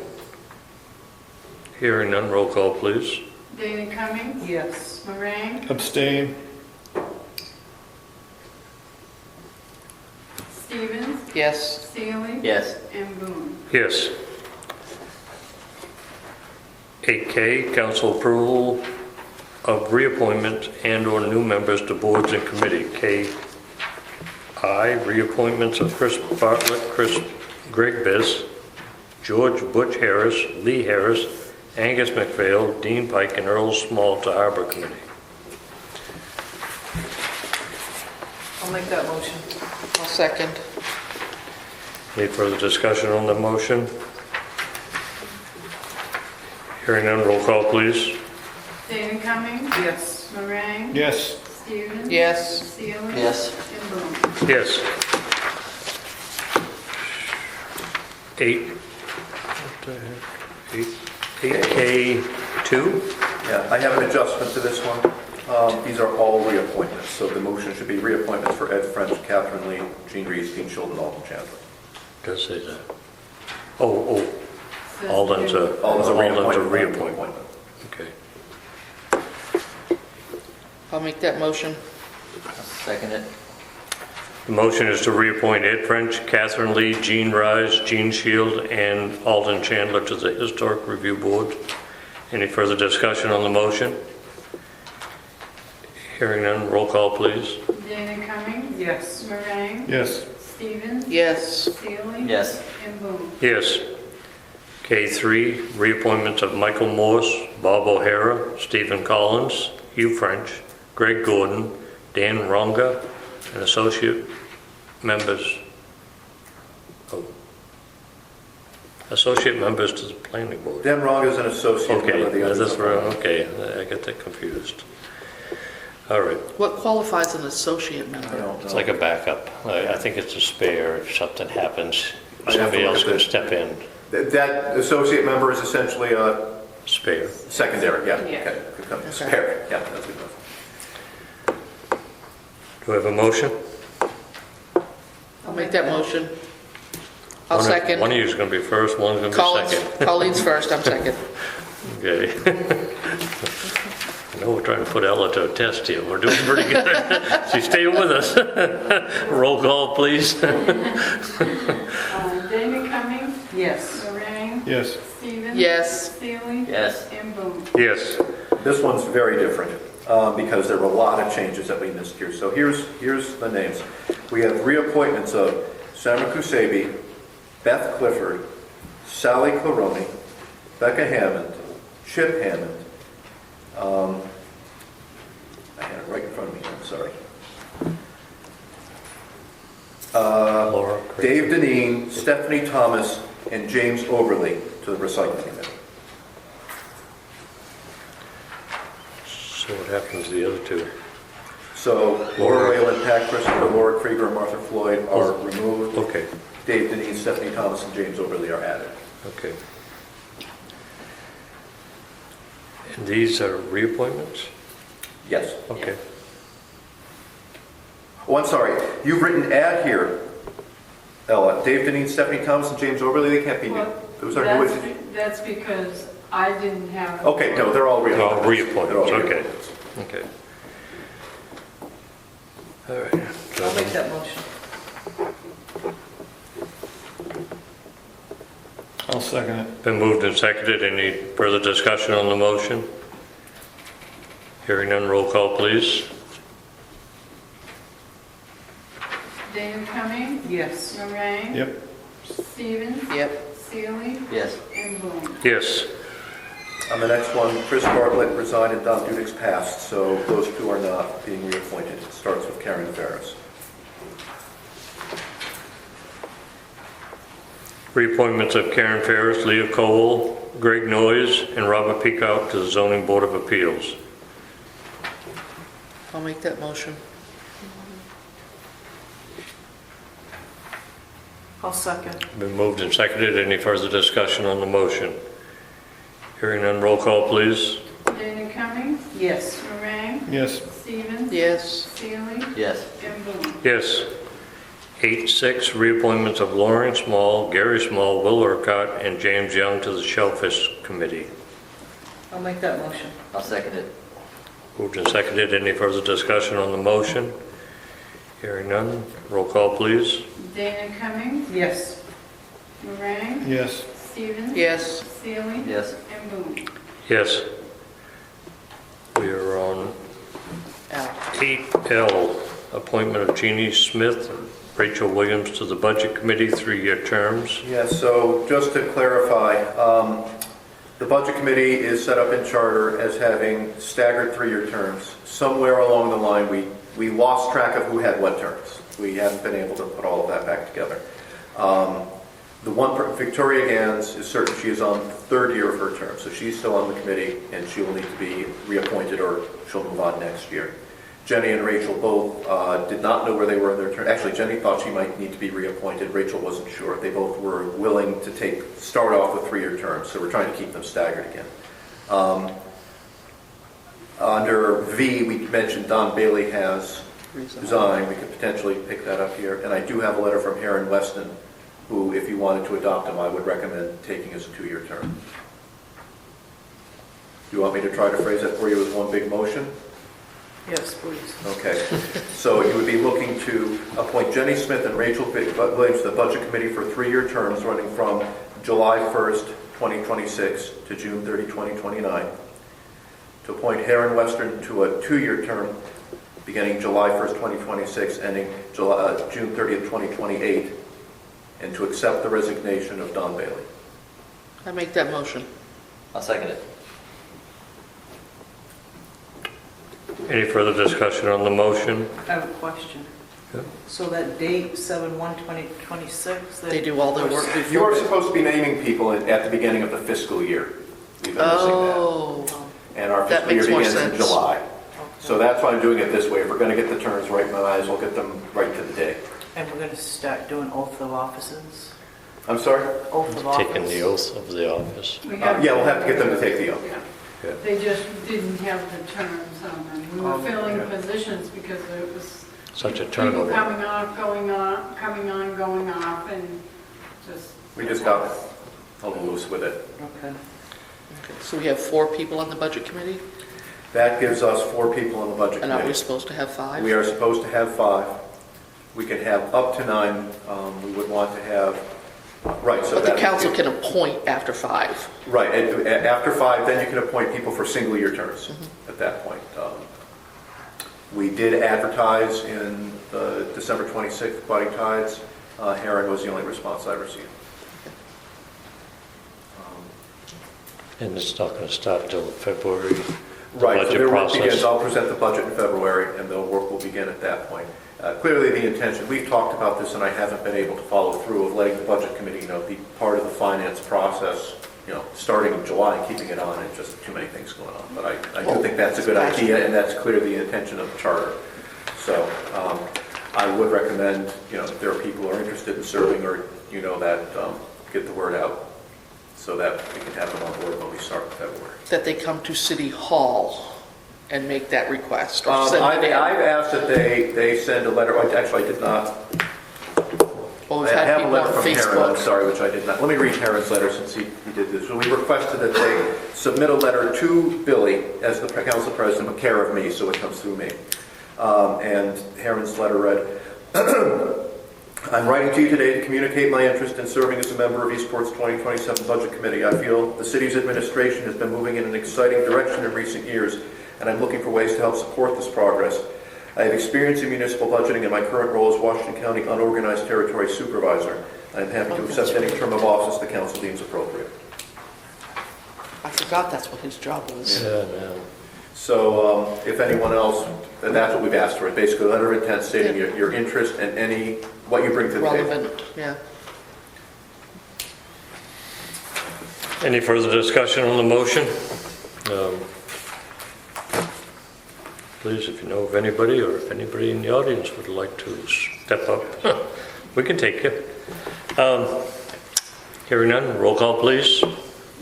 Hearing none, roll call, please. Dana Cummings? Yes. Moran? Abstain. Stevens? Yes. Seeley? Yes. And Boone. Yes. 8K, council approval of reappointment and/or new members to boards and committee. KI, reappointments of Chris Bartlett, Greg Biss, George Butch Harris, Lee Harris, Angus McPhail, Dean Pike, and Earl Small to Harbor Committee. I'll make that motion. I'll second. Any further discussion on the motion? Hearing none, roll call, please. Dana Cummings? Yes. Moran? Yes. Stevens? Yes. Seeley? Yes. And Boone. Yes. 8K2? Yeah, I have an adjustment to this one. These are all reappointments, so the motion should be reappointments for Ed French, Catherine Lee, Jean Reese, Dean Schultz, and Alden Chandler. Does say that. Oh, Alden's a reappointment. Okay. I'll make that motion. I'll second it. The motion is to reappoint Ed French, Catherine Lee, Jean Rise, Jean Shield, and Alden Chandler to the Historic Review Board. Any further discussion on the motion? Hearing none, roll call, please. Dana Cummings? Yes. Moran? Yes. Stevens? Yes. Seeley? Yes. And Boone. Yes. K3, reappointments of Michael Morse, Bob O'Hara, Stephen Collins, Hugh French, Greg Gordon, Dan Ronga, and associate members to the planning board. Dan Rogg is an associate member Okay, of the that's right. Okay, I got that confused. All right, What qualifies an associate I member? don't it's know. like a backup. I think it's a spare if something happens. I'd have to Somebody look else at can this. step in. That associate member is essentially a Spare. secondary, yeah. Yeah. Okay, could come. Okay. Spare, yeah, that's good enough. Do I have a motion? I'll make that motion. I'll One second. of you is going to be first, one's going to be second. Colleen's first, I'm second. Okay. I know we're trying to put Ella to a test here. We're doing pretty good. She's staying with us. Roll call, please. Dana Cummings? Yes. Moran? Yes. Stevens? Yes. Seeley? Yes. And Boone. Yes. This one's very different because there were a lot of changes that we missed here. So here's the names. We have reappointments of Samara Kusabi, Beth Clifford, Sally Claroni, Becca Hammond, Chip Hammond. I had it right in front of me, I'm sorry. Laura. Dave Deneen, Stephanie Thomas, and James Overly to the Recycling Committee. So what happens to the other two? So Laura Whalen, Pat Christopher, Laura Krieger, and Martha Floyd are removed. Okay, Dave Deneen, Stephanie Thomas, and James Overly are added. okay. And these are reappointments? Yes. Okay. Oh, I'm sorry. You've written add here, Ella. Dave Deneen, Stephanie Thomas, and James Overly, they can't be new. Well, Those are new. that's because I didn't have. Okay, no, they're all They're all reappointments. They're all reappointments, okay. reappointments. Okay. All right. I'll make that motion. I'll second it. Been moved and seconded. Any further discussion on the motion? Hearing none, roll call, please. Dana Cummings? Yes. Moran? Yep. Stevens? Yep. Seeley? Yes. And Boone. Yes. On the next one, Chris Bartlett resigned and Don Dudek's passed, so those two are not being reappointed. It starts with Karen Ferris. Reappointments of Karen Ferris, Leah Cole, Greg Noyes, and Robert Peacock to the Zoning Board of Appeals. I'll make that motion. I'll second. Been moved and seconded. Any further discussion on the motion? Hearing none, roll call, please. Dana Cummings? Yes. Moran? Yes. Stevens? Yes. Seeley? Yes. And Boone. Yes. 8-6, reappointments of Lauren Small, Gary Small, Will Urquhart, and James Young to the Shellfish Committee. I'll make that motion. I'll second it. Moved and seconded. Any further discussion on the motion? Hearing none, roll call, please. Dana Cummings, Yes. Moran, Yes. Stevens. Yes. Seeley. Yes. And Boone. Yes. We are on Al. 8L, appointment of Jeannie Smith, Rachel Williams to the Budget Committee, 3-year terms. Yeah, so just to clarify, the Budget Committee is set up in charter as having staggered 3-year terms. Somewhere along the line, we lost track of who had what terms. We haven't been able to put all of that back together. The one, Victoria Gans, is certain she is on the 3rd year of her term, so she's still on the committee, and she will need to be reappointed or she'll move on next year. Jenny and Rachel both did not know where they were in their term. Actually, Jenny thought she might need to be reappointed. Rachel wasn't sure. They both were willing to start off with 3-year terms, so we're trying to keep them staggered again. Under V, we mentioned Don Bailey has resigned. We could potentially pick that up here. And I do have a letter from Aaron Weston, who, if you wanted to adopt him, I would recommend taking as a 2-year term. Do you want me to try to phrase that for you as one big motion? Yes, please. Okay. So you would be looking to appoint Jenny Smith and Rachel Williams to the Budget Committee for 3-year terms running from July 1st, 2026 to June 30, 2029. To appoint Aaron Western to a 2-year term beginning July 1st, 2026, ending June 30th, 2028, and to accept the resignation of Don Bailey. I make that motion. I'll second it. Any further discussion on the motion? I have a question. Yeah. So that date, 7/1/2026? They do all their work before. You are supposed to be naming people at the beginning of the fiscal year. We've been missing that. Oh, And our that fiscal year makes more begins in sense. July. So that's why I'm doing it this way. If we're going to get the terms right, we might as well get them right to the day. And we're going to start doing oath of offices? I'm sorry? Oath of office? Taking the oath of the office. Yeah, we'll have to get them to take the oath. Yeah. Yeah. They just didn't have the terms on them. We were filling yeah. positions because it was Such a people turnover. coming off, going on, coming on, going off, and just... We just got a little loose with it. Okay. okay. So we have 4 people on the budget committee, That gives us 4 people on the budget and are we committee. supposed to have 5? We are supposed to have 5. We can have up to 9. We would want to have, right, so But the that would council be- can appoint after 5. Right, and after 5, then you can appoint people for single-year terms at that point. We did advertise in the December 26th Quaddy Tides. Herring was the only response I received. And it's not going to start till February. Right, so budget their work process. begins, I'll present the budget in February, and the work will begin at that point. Clearly, the intention, we've talked about this, and I haven't been able to follow through, of letting the budget committee, be part of the finance process, starting in July and keeping it on, and just too many things going on. But I do think that's a good idea, and that's clearly the intention of the charter. So I would recommend, if there are people who are interested in serving, or that, get the word out so that we can have them on board when we start in February. That they come to City Hall and make that request, or send I've it in. asked that they send a letter. Actually, I did not. Well, we've I had have a people letter on from Heron, I'm Facebook. sorry, which I did not. Let me read Heron's letter since he did this. So we requested that they submit a letter to Billy as the council president, but care of me, so it comes through me. And Heron's letter read, I'm writing to you today to communicate my interest in serving as a member of Eastport's 2027 Budget Committee. I feel the city's administration has been moving in an exciting direction in recent years, and I'm looking for ways to help support this progress. I have experience in municipal budgeting in my current role as Washington County Unorganized Territory Supervisor. I am happy to accept any term of office the council deems appropriate. I forgot that's what his job was. Yeah, no. So if anyone else, and that's what we've asked for, basically a letter of intent stating your interest and what you bring to the table. Relevant, yeah. Any further discussion on the motion? Please, if you know of anybody, or if anybody in the audience would like to step up, we can take you. Hearing none, roll call, please.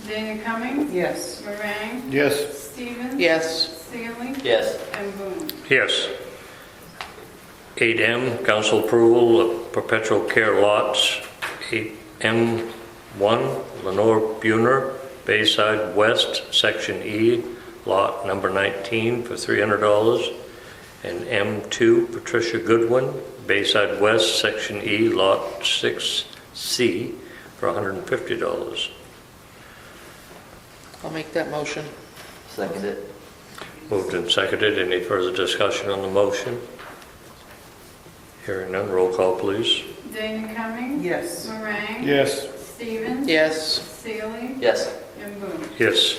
Dana Cummings, Yes. Moran, Yes. Stevens. Yes. Seeley. Yes. And Boone. Yes. 8M, council approval of perpetual care lots. 8M1, Lenore Buhner, Bayside West, Section E, lot number 19 for $300. And M2, Patricia Goodwin, Bayside West, Section E, Lot 6C, for $150. I'll make that motion. Second it. Moved and seconded. Any further discussion on the motion? Hearing none, roll call, please. Dana Cumming. Yes. Moran. Yes. Stevens. Yes. Seeley. Yes. And Boone. Yes.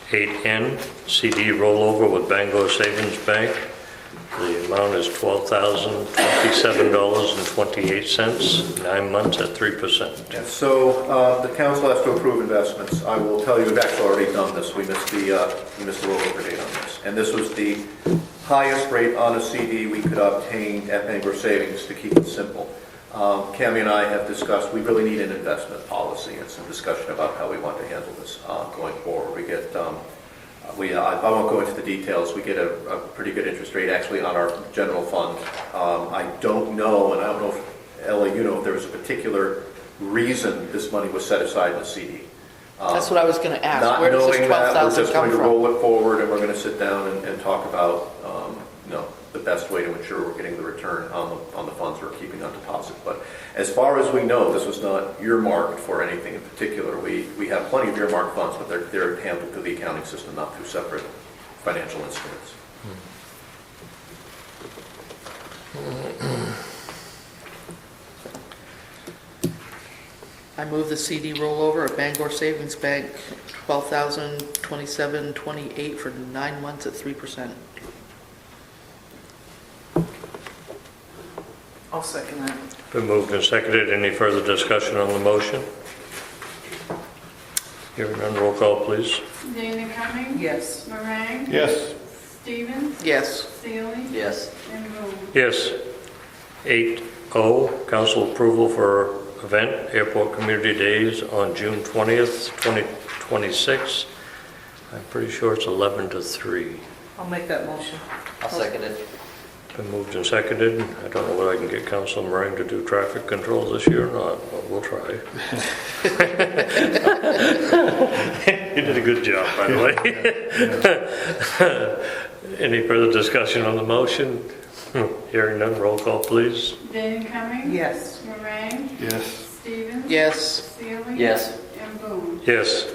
8N, CD rollover with Bangor Savings Bank. The amount is $12,027.28, 9 months at 3%. And so the council has to approve investments. I will tell you, we've actually already done this. We missed the rollover date on this. And this was the highest rate on a CD we could obtain at Bangor Savings, to keep it simple. Cammie and I have discussed, we really need an investment policy and some discussion about how we want to handle this going forward. We get, I won't go into the details, we get a pretty good interest rate actually on our general fund. I don't know, and I don't know if, Ellie, you know, if there was a particular reason this money was set aside in the CD. That's what I was going to ask. Not Where does this knowing that, we're 12,000 just come going to from? roll it forward, and we're going to sit down and talk about, the best way to ensure we're getting the return on the funds we're keeping on deposit. But as far as we know, this was not earmarked for anything in particular. We have plenty of earmarked funds, but they're handled through the accounting system, not through separate financial instruments. I move the CD rollover at Bangor Savings Bank, $12,027.28 for 9 months at 3%. I'll second that. Been moved and seconded. Any further discussion on the motion? Hearing none, roll call, please. Dana Cumming. Yes. Moran. Yes. Stevens. Yes. Seeley. Yes. And Boone. Yes. 8O, council approval for event, Airport Community Days on June 20th, 2026. I'm pretty sure it's 11 to 3. I'll make that motion. I'll second it. Been moved and seconded. I don't know whether I can get Council Moran to do traffic control this year or not, but we'll try. You did a good job, by the way. Any further discussion on the motion? Hearing none, roll call, please. Dana Cumming. Yes. Moran. Yes. Stevens. Yes. Seeley. Yes. And Boone. Yes.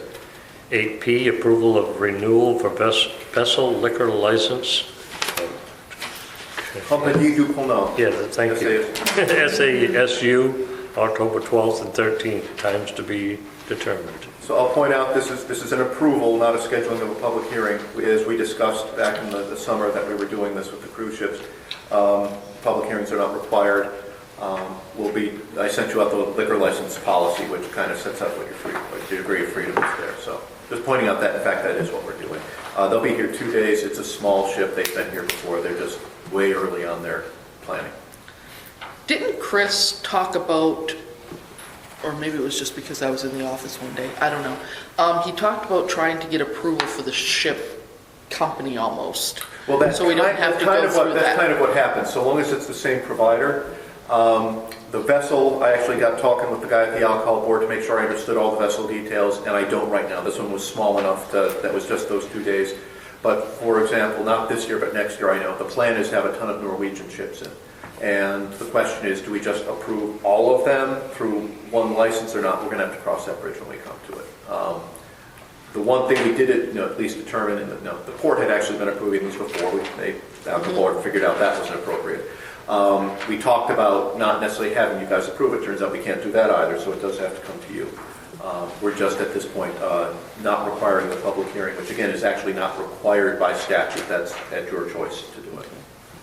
8P, approval of renewal for vessel liquor license. Compagnie du Ponant. Yeah, thank you. SASU, October 12th and 13th, times to be determined. So I'll point out, this is an approval, not a scheduling of a public hearing. As we discussed back in the summer that we were doing this with the cruise ships, public hearings are not required. I sent you out the liquor license policy, which kind of sets up what your degree of freedom is there. So just pointing out that, in fact, that is what we're doing. They'll be here 2 days. It's a small ship. They've been here before. They're just way early on their planning. Didn't Chris talk about, or maybe it was just because I was in the office one day, I don't know. He talked about trying to get approval for the ship company almost. Well, that's So we don't have to go through That's that. kind of what happens. So long as it's the same provider. The vessel, I actually got talking with the guy at the alcohol board to make sure I understood all the vessel details, and I don't right now. This one was small enough that was just those 2 days. But for example, not this year, but next year, I know the plan is to have a ton of Norwegian ships in. And the question is, do we just approve all of them through one license or not? We're going to have to cross that bridge when we come to it. The one thing we did at least determine, and the port had actually been approving these before. The alcohol board figured out that wasn't appropriate. We talked about not necessarily having you guys approve it. Turns out we can't do that either, so it does have to come to you. We're just at this point not requiring the public hearing, which again is actually not required by statute. That's at your choice to do it.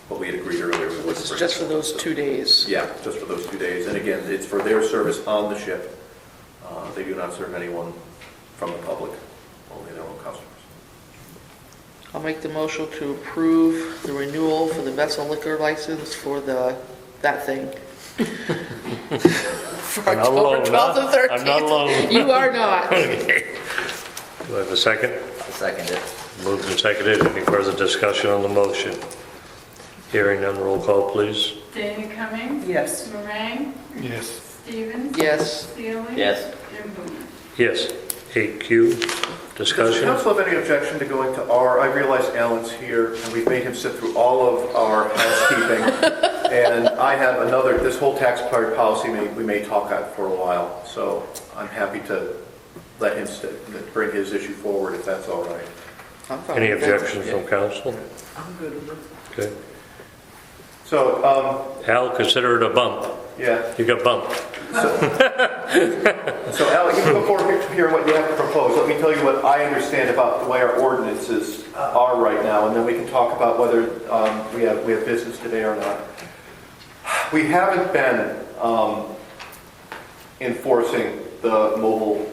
But we had agreed earlier we would. This is just for those 2 days. Yeah, just for those 2 days. And again, it's for their service on the ship. They do not serve anyone from the public, only their own customers. I'll make the motion to approve the renewal for the vessel liquor license for that thing. For I'm not October alone, 12th and 13th. I'm not alone. You are not. Okay. Do I have a second? I'll second it. Moved and seconded. Any further discussion on the motion? Hearing none, roll call, please. Dana Cumming. Yes. Moran. Yes. Stevens. Yes. Seeley. Yes. And Boone. Yes. 8Q, Does the discussion. council have any objection to going to R? I realize Alan's here, and we've made him sit through all of our housekeeping. And I have another, this whole tax card policy, we may talk on for a while. So I'm happy to let him bring his issue forward if that's all right. I'm fine Any with that. objections from council? I'm good with it. Okay. So, Al, consider it a bump. yeah. You got bumped. So Al, even before hearing what you have to propose, let me tell you what I understand about the way our ordinances are right now, and then we can talk about whether we have business today or not. We haven't been enforcing the mobile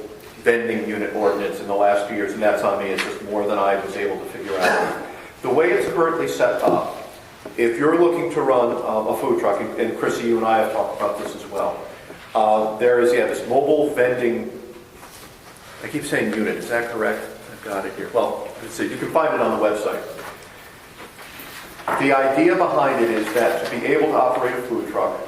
vending unit ordinance in the last few years, and that's on me. It's just more than I was able to figure out. The way it's currently set up, if you're looking to run a food truck, and Chrissy, you and I have talked about this as well, there is, this mobile vending, I keep saying unit, is that correct? I've got it here. Well, let's see, you can find it on the website. The idea behind it is that to be able to operate a food truck,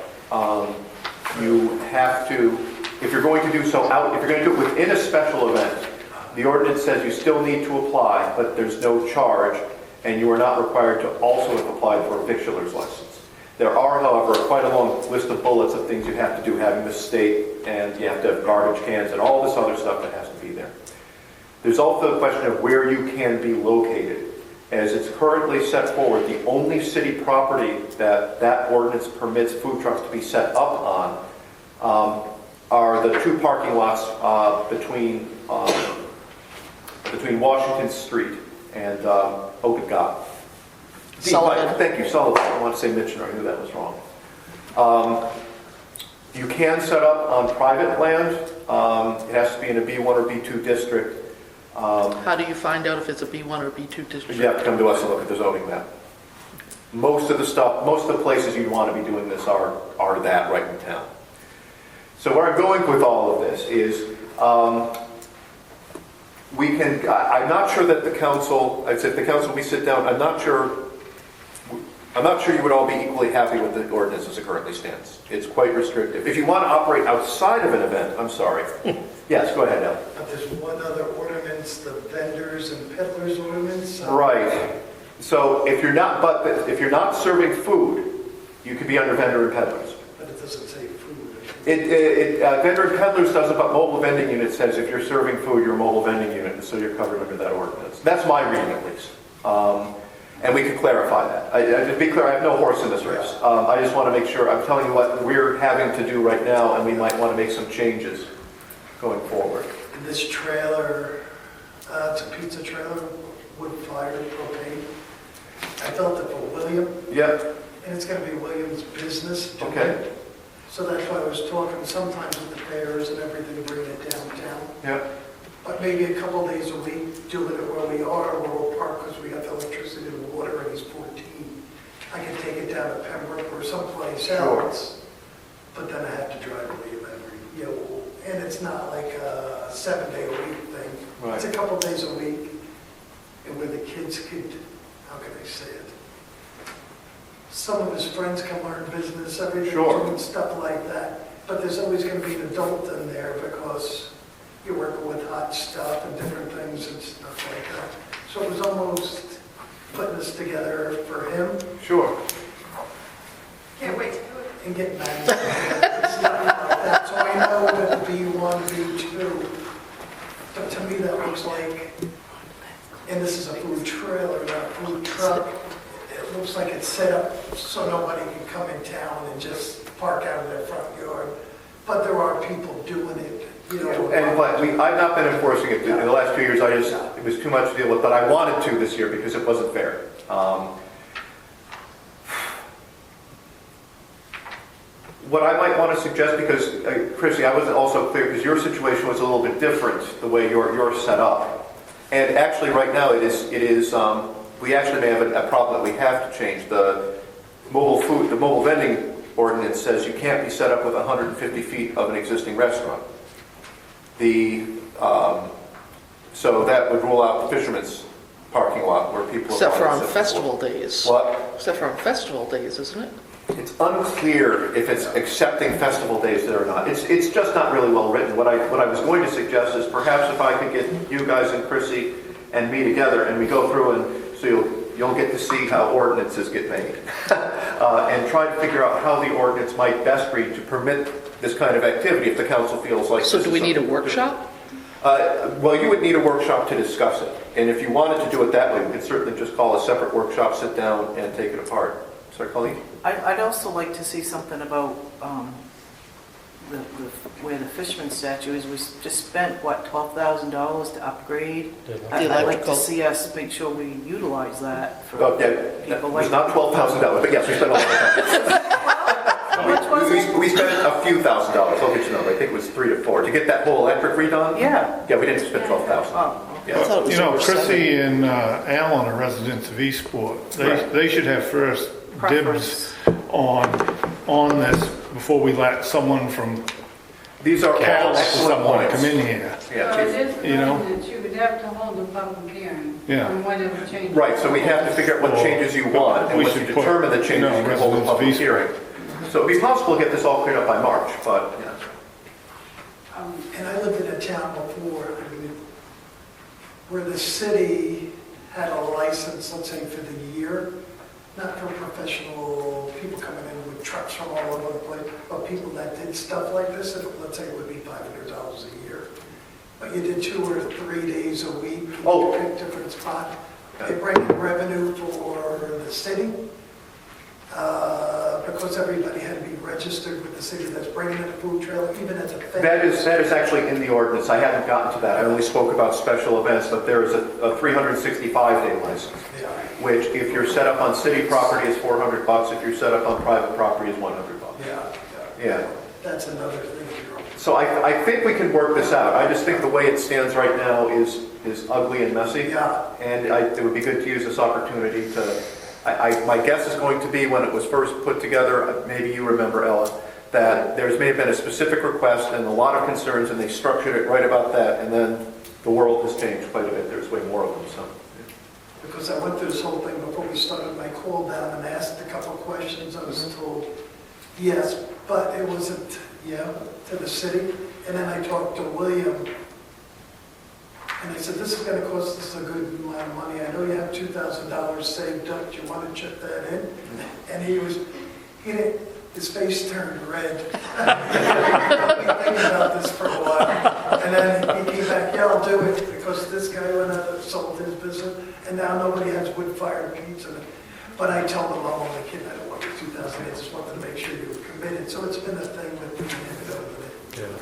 you have to, if you're going to do so if you're going to do it within a special event, the ordinance says you still need to apply, but there's no charge, and you are not required to also have applied for a victualer's license. There are, however, quite a long list of bullets of things you have to do, having the state, and you have to have garbage cans and all this other stuff that has to be there. There's also the question of where you can be located. As it's currently set forward, the only city property that ordinance permits food trucks to be set up on are the two parking lots between Washington Street and Oak and God. Sullivan. Thank you, Sullivan. I want to say Mitchell, I knew that was wrong. You can set up on private land. It has to be in a B1 or B2 district. How do you find out if it's a B1 or B2 district? You have to come to us and look at the zoning map. Most of the places you'd want to be doing this are that right in town. So where I'm going with all of this is, I'm not sure that the council, I'd say if the council, we sit down, I'm not sure you would all be equally happy with the ordinance as it currently stands. It's quite restrictive. If you want to operate outside of an event, I'm sorry. Yes, go ahead, Al. But there's one other ordinance, the vendors and peddlers ordinance. Right. So if you're not serving food, you could be under vendor and peddlers. But it doesn't say food. Vendor and peddlers doesn't, but mobile vending unit says if you're serving food, you're a mobile vending unit, and so you're covered under that ordinance. That's my reading, at least. And we could clarify that. To be clear, I have no horse in this race. I just want to make sure, I'm telling you what we're having to do right now, and we might want to make some changes going forward. And this trailer, it's a pizza trailer, wood-fired propane. I built it for William. Yep. And it's going to be William's business. Okay. So that's why I was talking sometimes with the fairs and everything, bringing it downtown. Yep. But maybe a couple days a week, doing it where we are, where we'll park, because we have electricity and water, and he's 14. I can take it down to Pembroke or someplace else, but then I have to drive William and it's not like a 7-day-a-week thing. Right. It's a couple days a week, and where the kids could, how can I say it? Some of his friends can learn business, everything, Sure. and stuff like that. But there's always going to be an adult in there because you're working with hot stuff and different things and stuff like that. So it was almost putting this together for him Sure. Can't wait to do it. and getting back to stuff like that. So I know with B1, B2, but to me that looks like, and this is a food trailer, not a food truck. It looks like it's set up so nobody can come in town and just park out of their front yard. But there are people doing it, I've not been enforcing it in the last 2 years. It was too much to deal with, but I wanted to this year because it wasn't fair. What I might want to suggest, because Chrissy, I wasn't also clear because your situation was a little bit different the way you're set up. And actually, right now it is. We actually may have a problem that we have to change. The mobile vending ordinance says you can't be set up with 150 feet of an existing restaurant. So that would rule out the fisherman's parking lot where people. Except for are on festival days. What? Except for on festival days, isn't it? it's unclear if it's accepting festival days there or not. It's just not really well written. What I was going to suggest is perhaps if I could get you guys and Chrissy and me together and we go through and so you'll get to see how ordinances get made and try to figure out how the ordinance might best read to permit this kind of activity if the council feels like. So do we need a workshop? Well, you would need a workshop to discuss it. And if you wanted to do it that way, we could certainly just call a separate workshop, sit down and take it apart. Sorry, Colleen? I'd also like to see something about where the fisherman statue is. We just spent, what, $12,000 to upgrade? I'd like electrical. to see us make sure we utilize that for Oh, yeah, people it like... was not $12,000, but yes, we spent a lot of time. How much was it? We spent a few $1,000s, I'll get you the number, I think it was 3 to 4, to get that whole electric redone? Yeah. Yeah, we didn't spend 12,000. Oh, I Yeah. thought it was You know, over Chrissy 7. and Alan are residents of Eastport. Right. They should have first Preference. dibs on this before we let someone from These are all Cal or excellent someone points. come in here. So Yeah, it is You know? ordinance, you would have to hold a public hearing Yeah. on whatever changes. right, so we have to figure out what changes you want, and We once you should put, determine the you changes, know, you can hold a residents of public Eastport. hearing. So it'd be possible to get this all cleared up by March, but, yeah. And I lived in a town before, I mean, where the city had a license, let's say for the year, not for professional people coming in with trucks from all over the place, but people that did stuff like this, and let's say it would be $500 a year. But you did 2 or 3 days a week, you Oh. pick different spots. They bring in revenue for the city, because everybody had to be registered with the city that's bringing in a food trailer, even at the fair. That is actually in the ordinance. I haven't gotten to that. I only spoke about special events, but there is a 365-day license, Yeah. which if you're set up on city property is $400. If you're set up on private property is $100. Yeah, Yeah. that's another thing here. So I think we can work this out. I just think the way it stands right now is ugly and messy. Yeah. And it would be good to use this opportunity to, my guess is going to be when it was first put together, maybe you remember, Ella, that there may have been a specific request and a lot of concerns, and they structured it right about that, and then the world has changed quite a bit. There's way more of them, so. Because I went through this whole thing before we started my call down and asked a couple of questions. I was told, yes, but it wasn't, to the city. And then I talked to William, and I said, this is going to cost us a good amount of money. I know you have $2,000 saved up. Do you want to chip that in? And he didn't, his face turned red. I've been thinking about this for a while. And then he came back, yeah, I'll do it, because this guy went out and sold his business, and now nobody has wood-fired pizza. But I told him, I'm only kidding, I don't want the 2,000, I just wanted to make sure you were committed. So it's been a thing with me and over there. Yeah.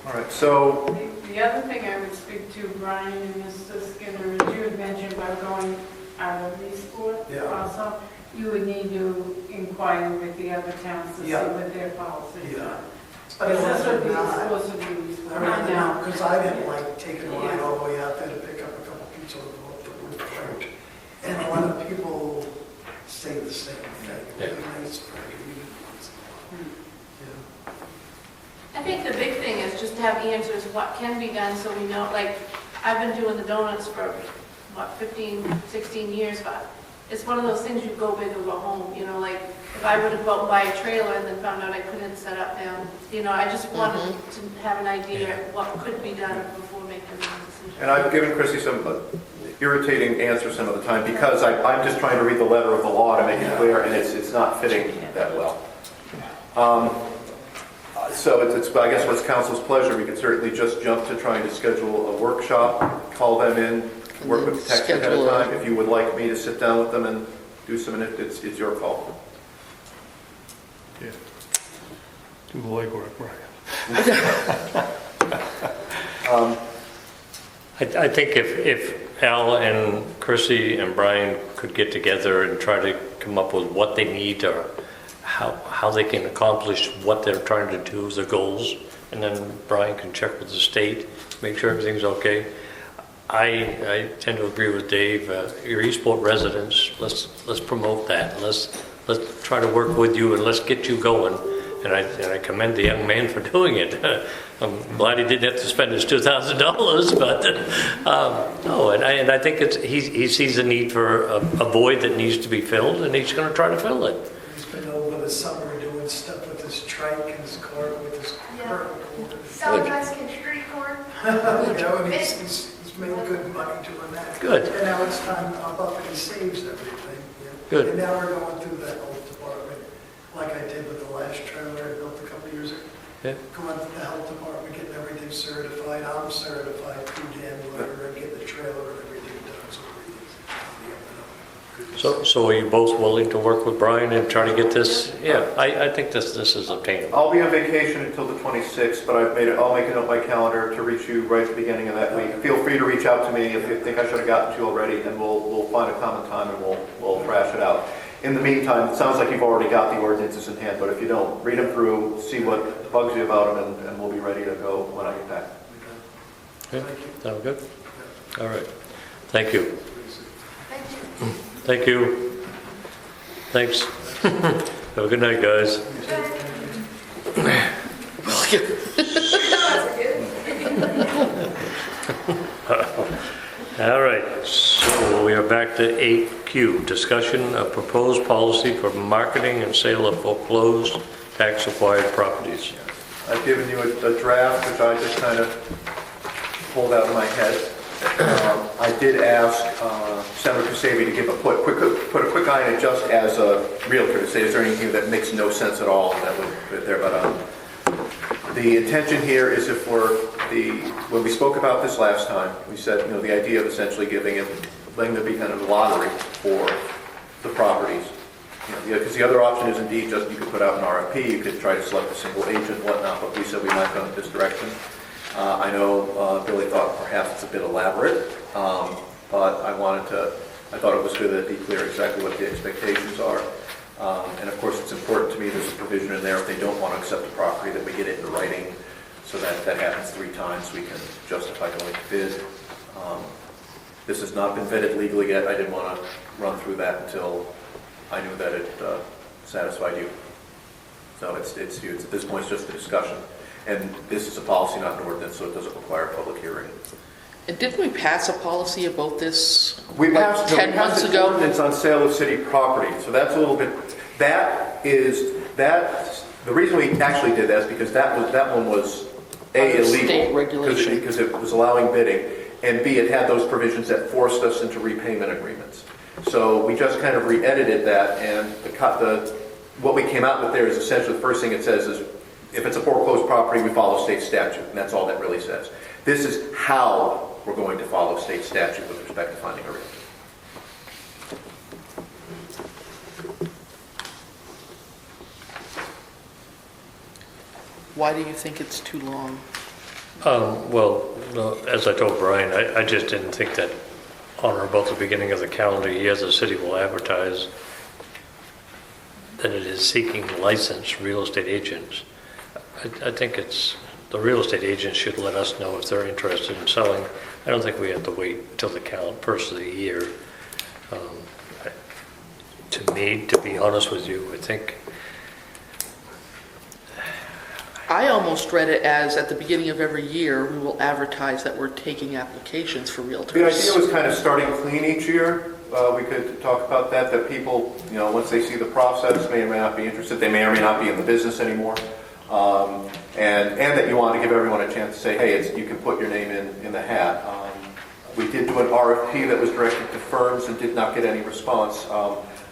All right, so, The other thing I would speak to, Brian and Mr. Skinner, is you had mentioned about going out of Eastport Yeah. also. You would need to inquire with the other towns to see Yeah. what their policies Yeah. are. But Because this would rather be not. exclusively Eastport. I rather Now, not, because I didn't like taking a ride Yeah. all the way out there to pick up a couple pieces of the wood fired. And a lot of people say the same thing. Really nice for communities. Yeah. I think the big thing is just to have answers, what can be done, so we know, like, I've been doing the donuts for, 15, 16 years, but it's one of those things, you go big or go home, like, if I were to go out and buy a trailer and then found out I couldn't set up down, I just wanted to have an idea of what could be done before making a decision. and I've given Chrissy some irritating answers some of the time, because I'm just trying to read the letter of the law to make it clear, and it's not fitting that well. So I guess what's council's pleasure, we could certainly just jump to trying to schedule a workshop, call them in, work with the text ahead of Schedule a- time. If you would like me to sit down with them and do some, it's your call. Yeah. Do the legwork, Brian. I think if Al and Chrissy and Brian could get together and try to come up with what they need or how they can accomplish what they're trying to do, the goals, and then Brian can check with the state, make sure everything's okay. I tend to agree with Dave. Your Eastport residents, let's promote that. Let's try to work with you and let's get you going. And I commend the young man for doing it. I'm glad he didn't have to spend his $2,000, but no. And I think he sees a need for a void that needs to be filled, and he's going to try to fill it. been over the summer doing stuff with his trike and his car, with his curtain cord. Selling Mexican street corn. You know, and he's made good money doing that. Good. And now it's time to up and he saves everything. Yeah. Good. And now we're going through that health department, like I did with the last trailer I built a couple of years ago. Yeah. Going to the health department, getting everything certified. I'm certified through Dan Weber and getting the trailer and everything done. So everything's So are you both willing to work with Brian and try to get this? Yeah, I think this is obtainable. I'll be on vacation until the 26th, but I'll make it on my calendar to reach you right at the beginning of that week. Feel free to reach out to me if you think I should have gotten to you already, and we'll find a common time and we'll thrash it out. In the meantime, it sounds like you've already got the ordinances in hand, but if you don't, read them through, see what bugs you about them, and we'll be ready to go when I get back. Okay, sound good? All right. Thank you. Thank you. Thank you. Thanks. Have a good night, guys. All right, so we are back to 8Q, discussion of proposed policy for marketing and sale of foreclosed tax-acquired properties. I've given you a draft, which I just kind of pulled out of my head. I did ask Senator Kasabi to put a quick eye on it just as a realtor to say, is there anything that makes no sense at all that would fit there? But the intention here is when we spoke about this last time, we said, the idea of essentially letting there be kind of a lottery for the properties. Because the other option is indeed just you could put out an RFP, you could try to select a single agent, whatnot, but we said we might go in this direction. I know Billy thought perhaps it's a bit elaborate, but I thought it was good that it'd be clear exactly what the expectations are. And of course, it's important to me there's a provision in there if they don't want to accept the property that we get it in writing, so that happens 3 times, we can justify going to bid. This has not been vetted legally yet. I didn't want to run through that until I knew that it satisfied you. So it's at this point, it's just a discussion. And this is a policy, not an ordinance, so it doesn't require a public hearing. And didn't we pass a policy about this We passed 10 months ago? Ordinance on sale of city property, so that's a little bit. The reason we actually did that is because that one was A, illegal. State regulation. Because it was allowing bidding, and B, it had those provisions that forced us into repayment agreements. So we just kind of re-edited that, and what we came out with there is essentially the first thing it says is, if it's a foreclosed property, we follow state statute, and that's all that really says. This is how we're going to follow state statute with respect to finding a realtor. Why do you think it's too long? Well, as I told Brian, I just didn't think that on or about the beginning of the calendar year, the city will advertise that it is seeking licensed real estate agents. I think the real estate agents should let us know if they're interested in selling. I don't think we have to wait until the first of the year. To me, to be honest with you, I think I almost read it as at the beginning of every year, we will advertise that we're taking applications for realtors. The idea was kind of starting clean each year. We could talk about that people, once they see the process, may or may not be interested. They may or may not be in the business anymore. And that you want to give everyone a chance to say, hey, you can put your name in the hat. We did do an RFP that was directed to firms and did not get any response.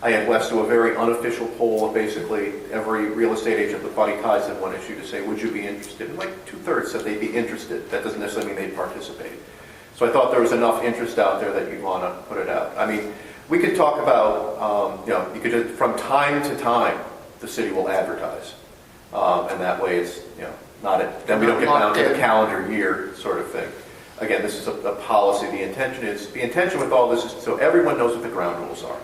I had Wes do a very unofficial poll of basically every real estate agent with body ties in one issue to say, would you be interested? And like 2/3 said they'd be interested. That doesn't necessarily mean they'd participate. So I thought there was enough interest out there that you'd want to put it out. I mean, we could talk about, you could just, from time to time, the city will advertise. And that way it's, then we don't get down to the calendar year sort of thing. Again, this is a policy. The intention with all this is so everyone knows what the ground rules are.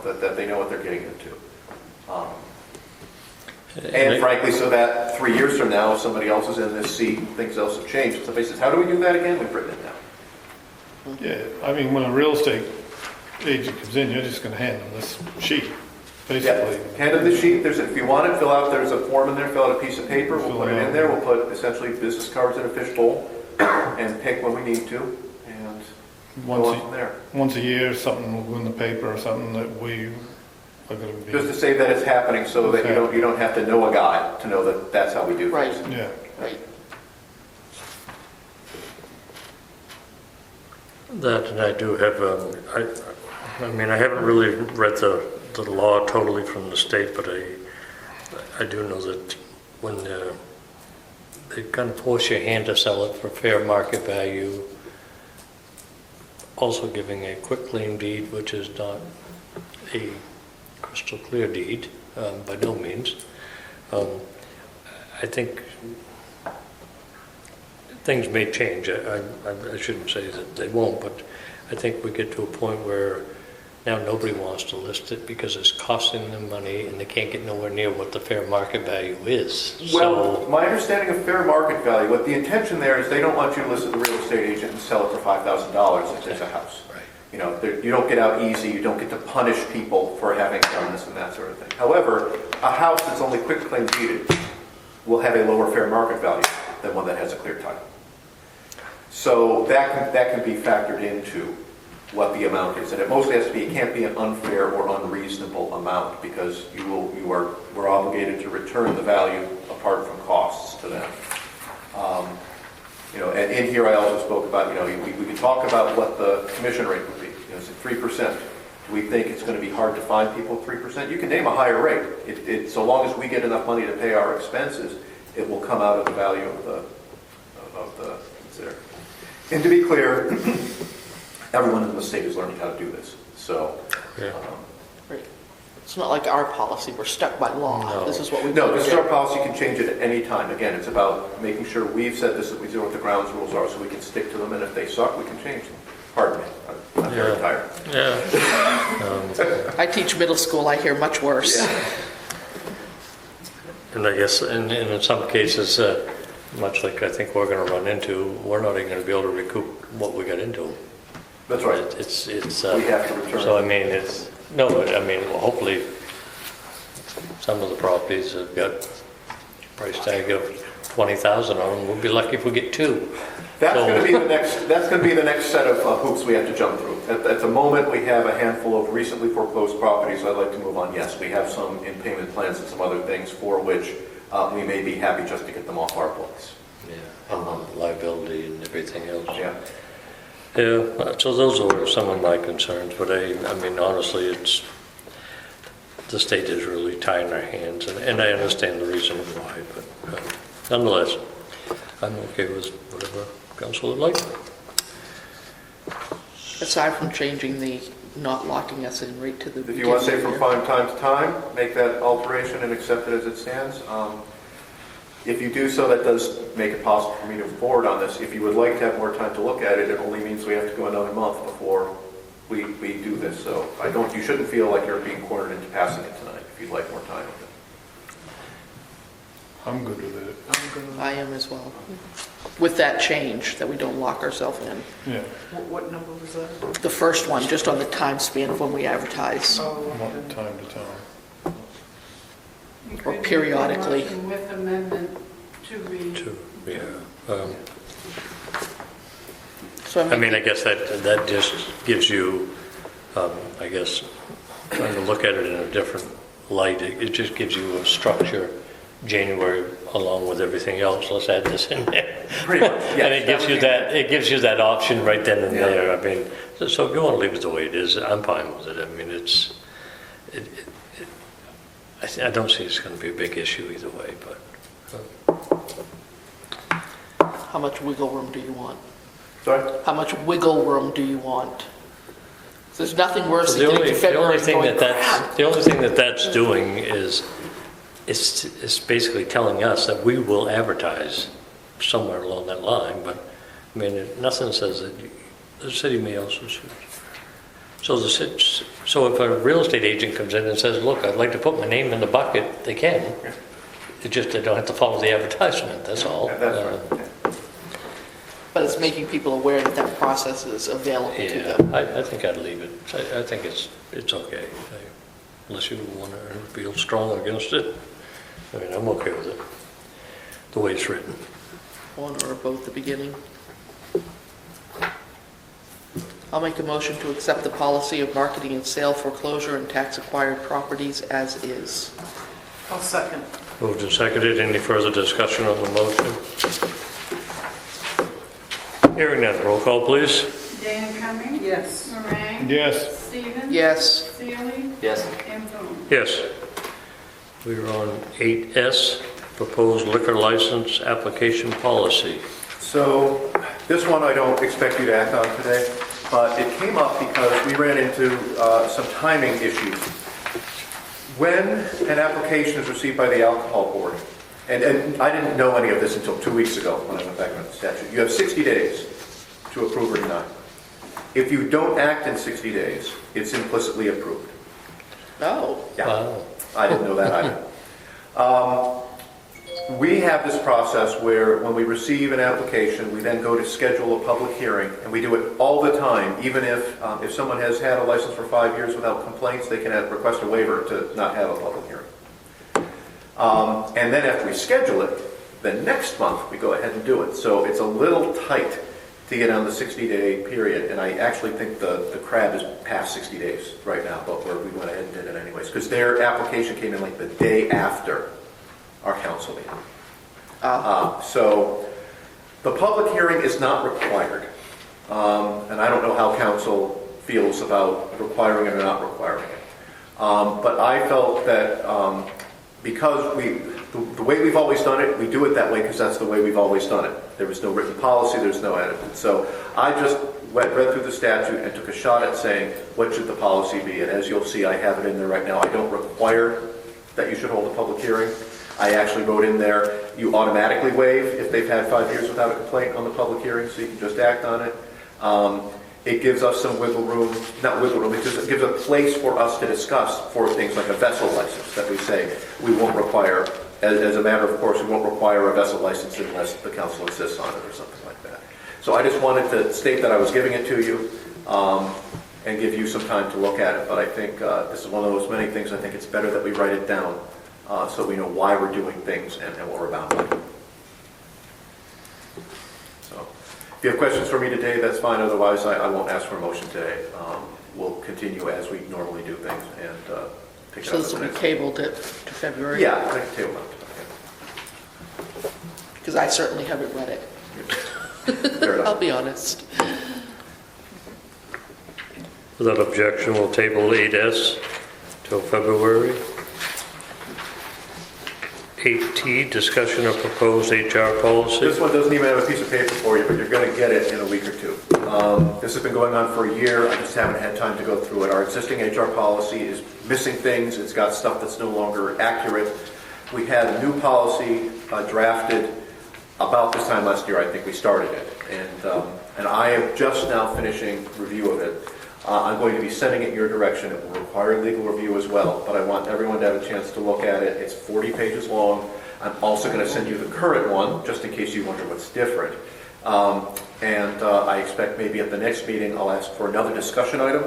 That they know what they're getting into. And frankly, so that 3 years from now, if somebody else is in this seat, things else have changed. If somebody says, how do we do that again? We've written it down. Yeah, I mean, when a real estate agent comes in, you're just going to hand them this sheet, basically. Yeah. Hand them the sheet. If you want it, there's a form in there, fill out a piece of paper. We'll put it in there. We'll put essentially business cards in a fishbowl and pick when we need to. And go on from there. Once a year, something will go in the paper or something that we are gonna be, Just to say that it's happening so that you don't have to know a guy to know that that's how we do Right. things. yeah. Right. That, and I do have, I mean, I haven't really read the law totally from the state, but I do know that when they kind of force your hand to sell it for fair market value, also giving a quick claim deed, which is not a crystal clear deed, by no means. I think things may change. I shouldn't say that they won't, but I think we get to a point where now nobody wants to list it because it's costing them money and they can't get nowhere near what the fair market value is. Well, my understanding of fair market value, what the intention there is they don't want you to list at the real estate agent and sell it for $5,000 if there's a house. Right. You know, you don't get out easy, you don't get to punish people for having done this and that sort of thing. However, a house that's only quick claim deeded will have a lower fair market value than one that has a clear title. So that can be factored into what the amount is. And it mostly has to be, it can't be an unfair or unreasonable amount because we're obligated to return the value apart from costs to them. You know, and in here I also spoke about, you know, we can talk about what the commission rate would be. You know, is it 3%? Do we think it's going to be hard to find people 3%? You can name a higher rate. So long as we get enough money to pay our expenses, it will come out of the value of the consider. And to be clear, everyone in the state is learning how to do this. So, Yeah. Right. It's not like our policy, we're stuck by law. No. This is what we no, do. this is our policy, can change it at any time. Again, it's about making sure we've said this, that we know what the grounds rules are so we can stick to them, and if they suck, we can change them. Pardon me, I'm very Yeah. tired. Yeah. I teach middle school, I hear much worse. And I guess in some cases, much like I think we're going to run into, we're not even going to be able to recoup what we got into. That's right. It's We have to return. so I mean, I mean, well, hopefully some of the properties have got price tag of 20,000 on them. We'll be lucky if we get two. That's going to be the next set of hoops we have to jump through. At the moment, we have a handful of recently foreclosed properties I'd like to move on. Yes, we have some in payment plans and some other things for which we may be happy just to get them off our books. Yeah, and the liability and everything else. Yeah. Yeah, so those are some of my concerns, but I mean, honestly, the state is really tying their hands, and I understand the reason why, but nonetheless, I'm okay with whatever council would like. Aside from changing the not locking us in right to the If beginning. you want to say from here. time to time, make that alteration and accept it as it stands. If you do so, that does make it possible for me to move forward on this. If you would like to have more time to look at it, it only means we have to go another month before we do this. So you shouldn't feel like you're being cornered into passing it tonight if you'd like more time with it. I'm good with it. I am as well. With that change, that we don't lock ourselves in. Yeah, What number was that? The first one, just on the time span of when we advertise. not time to time. You Or could periodically. make a motion with amendment to read. Yeah. So I mean, I guess that just gives you, I guess, trying to look at it in a different light, it just gives you a structure, January, along with everything else, let's add this in there. Pretty much, yes. And it gives you that option right then and Yeah. there. I mean, so if you want to leave it the way it is, I'm fine with it. I mean, I don't see it's going to be a big issue either way, but. how much wiggle room do you want? Sorry? How much wiggle room do you want? There's nothing worse So than getting to February and going, the only thing that's doing is it's basically telling us that we will advertise somewhere along that line, but I mean, nothing says that the city may also choose. So if a real estate agent comes in and says, look, I'd like to put my name in the bucket, they can. It's just they don't have to follow the advertisement, that's all. Yeah, that's right. but it's making people aware that that process is available to Yeah, them. I think I'd leave it. I think it's okay, unless you want to feel strong against it. I mean, I'm okay with it, the way it's written. One or both the beginning. I'll make a motion to accept the policy of marketing and sale, foreclosure, and tax-acquired properties as is. I'll second. Moved and seconded. Any further discussion on the motion? Hearing none. Roll call, please. Dana Cumming, Yes. Moran, Yes. Stevens. Yes. Seeley, Yes. and Boone. Yes. We're on 8S, proposed liquor license application policy. So this one I don't expect you to act on today, but it came up because we ran into some timing issues. When an application is received by the alcohol board, and I didn't know any of this until 2 weeks ago when I went back on the statute, you have 60 days to approve or deny. If you don't act in 60 days, it's implicitly approved. Oh. Yeah. Wow. I didn't know that either. We have this process where when we receive an application, we then go to schedule a public hearing, and we do it all the time, even if someone has had a license for 5 years without complaints, they can request a waiver to not have a public hearing. And then after we schedule it, the next month we go ahead and do it. So it's a little tight to get on the 60-day period, and I actually think the crab is past 60 days right now, but we went ahead and did it anyways, because their application came in like the day after our council meeting. So the public hearing is not required, and I don't know how council feels about requiring it or not requiring it. But I felt that because the way we've always done it, we do it that way because that's the way we've always done it. There was no written policy, there's no edited. So I just read through the statute and took a shot at saying, what should the policy be? And as you'll see, I have it in there right now. I don't require that you should hold a public hearing. I actually wrote in there, you automatically waive if they've had 5 years without a complaint on the public hearing, so you can just act on it. It gives us some wiggle room, not wiggle room, it gives a place for us to discuss for things like a vessel license that we say we won't require, as a matter of course, we won't require a vessel license unless the council insists on it or something like that. So I just wanted to state that I was giving it to you and give you some time to look at it, but I think this is one of those many things, I think it's better that we write it down so we know why we're doing things and what we're bound by. So, if you have questions for me today, that's fine. Otherwise, I won't ask for a motion today. We'll continue as we normally do things and pick it So up. this will be tabled it to February? Yeah, I can table it. Because I certainly haven't read it. Fair enough. I'll be honest. Without objection, we'll table 8S till February. 8T, discussion of proposed HR policy. This one doesn't even have a piece of paper for you, but you're going to get it in a week or two. This has been going on for a year. I just haven't had time to go through it. Our existing HR policy is missing things. It's got stuff that's no longer accurate. We had a new policy drafted about this time last year. I think we started it. And I am just now finishing review of it. I'm going to be sending it your direction. It will require legal review as well, but I want everyone to have a chance to look at it. It's 40 pages long. I'm also going to send you the current one, just in case you wonder what's different. I expect maybe at the next meeting I'll ask for another discussion item,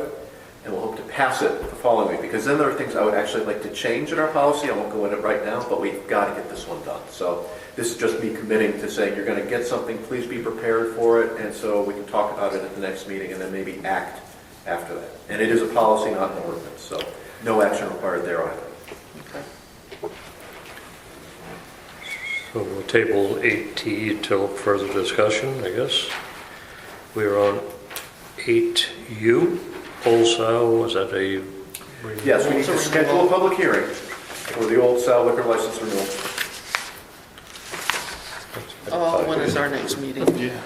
and we'll hope to pass it the following week, because then there are things I would actually like to change in our policy. I won't go in it right now, but we've got to get this one done. So this is just me committing to saying you're going to get something, please be prepared for it, and so we can talk about it at the next meeting and then maybe act after that. And it is a policy, not an ordinance, so no action required there either. Okay. So we'll table 8T until further discussion, I guess. We're on 8U. Old Sal, was that a renewal? Yes, we need to schedule a public hearing for the Old Sal liquor license renewal. Oh, when is our next meeting? Yeah.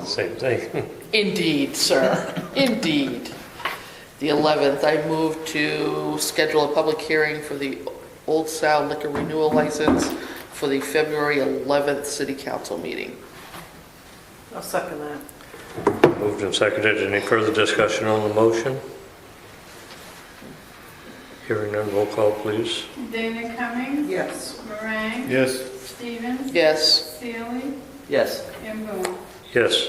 Same thing. Indeed, sir. Indeed. The 11th, I move to schedule a public hearing for the Old Sal liquor renewal license for the February 11th City Council meeting. I'll second that. Moved and seconded. Any further discussion on the motion? Hearing none, roll call, please. Dana Cumming, Yes. Moran, Yes. Stevens, Yes. Seeley, Yes. and Boone. Yes.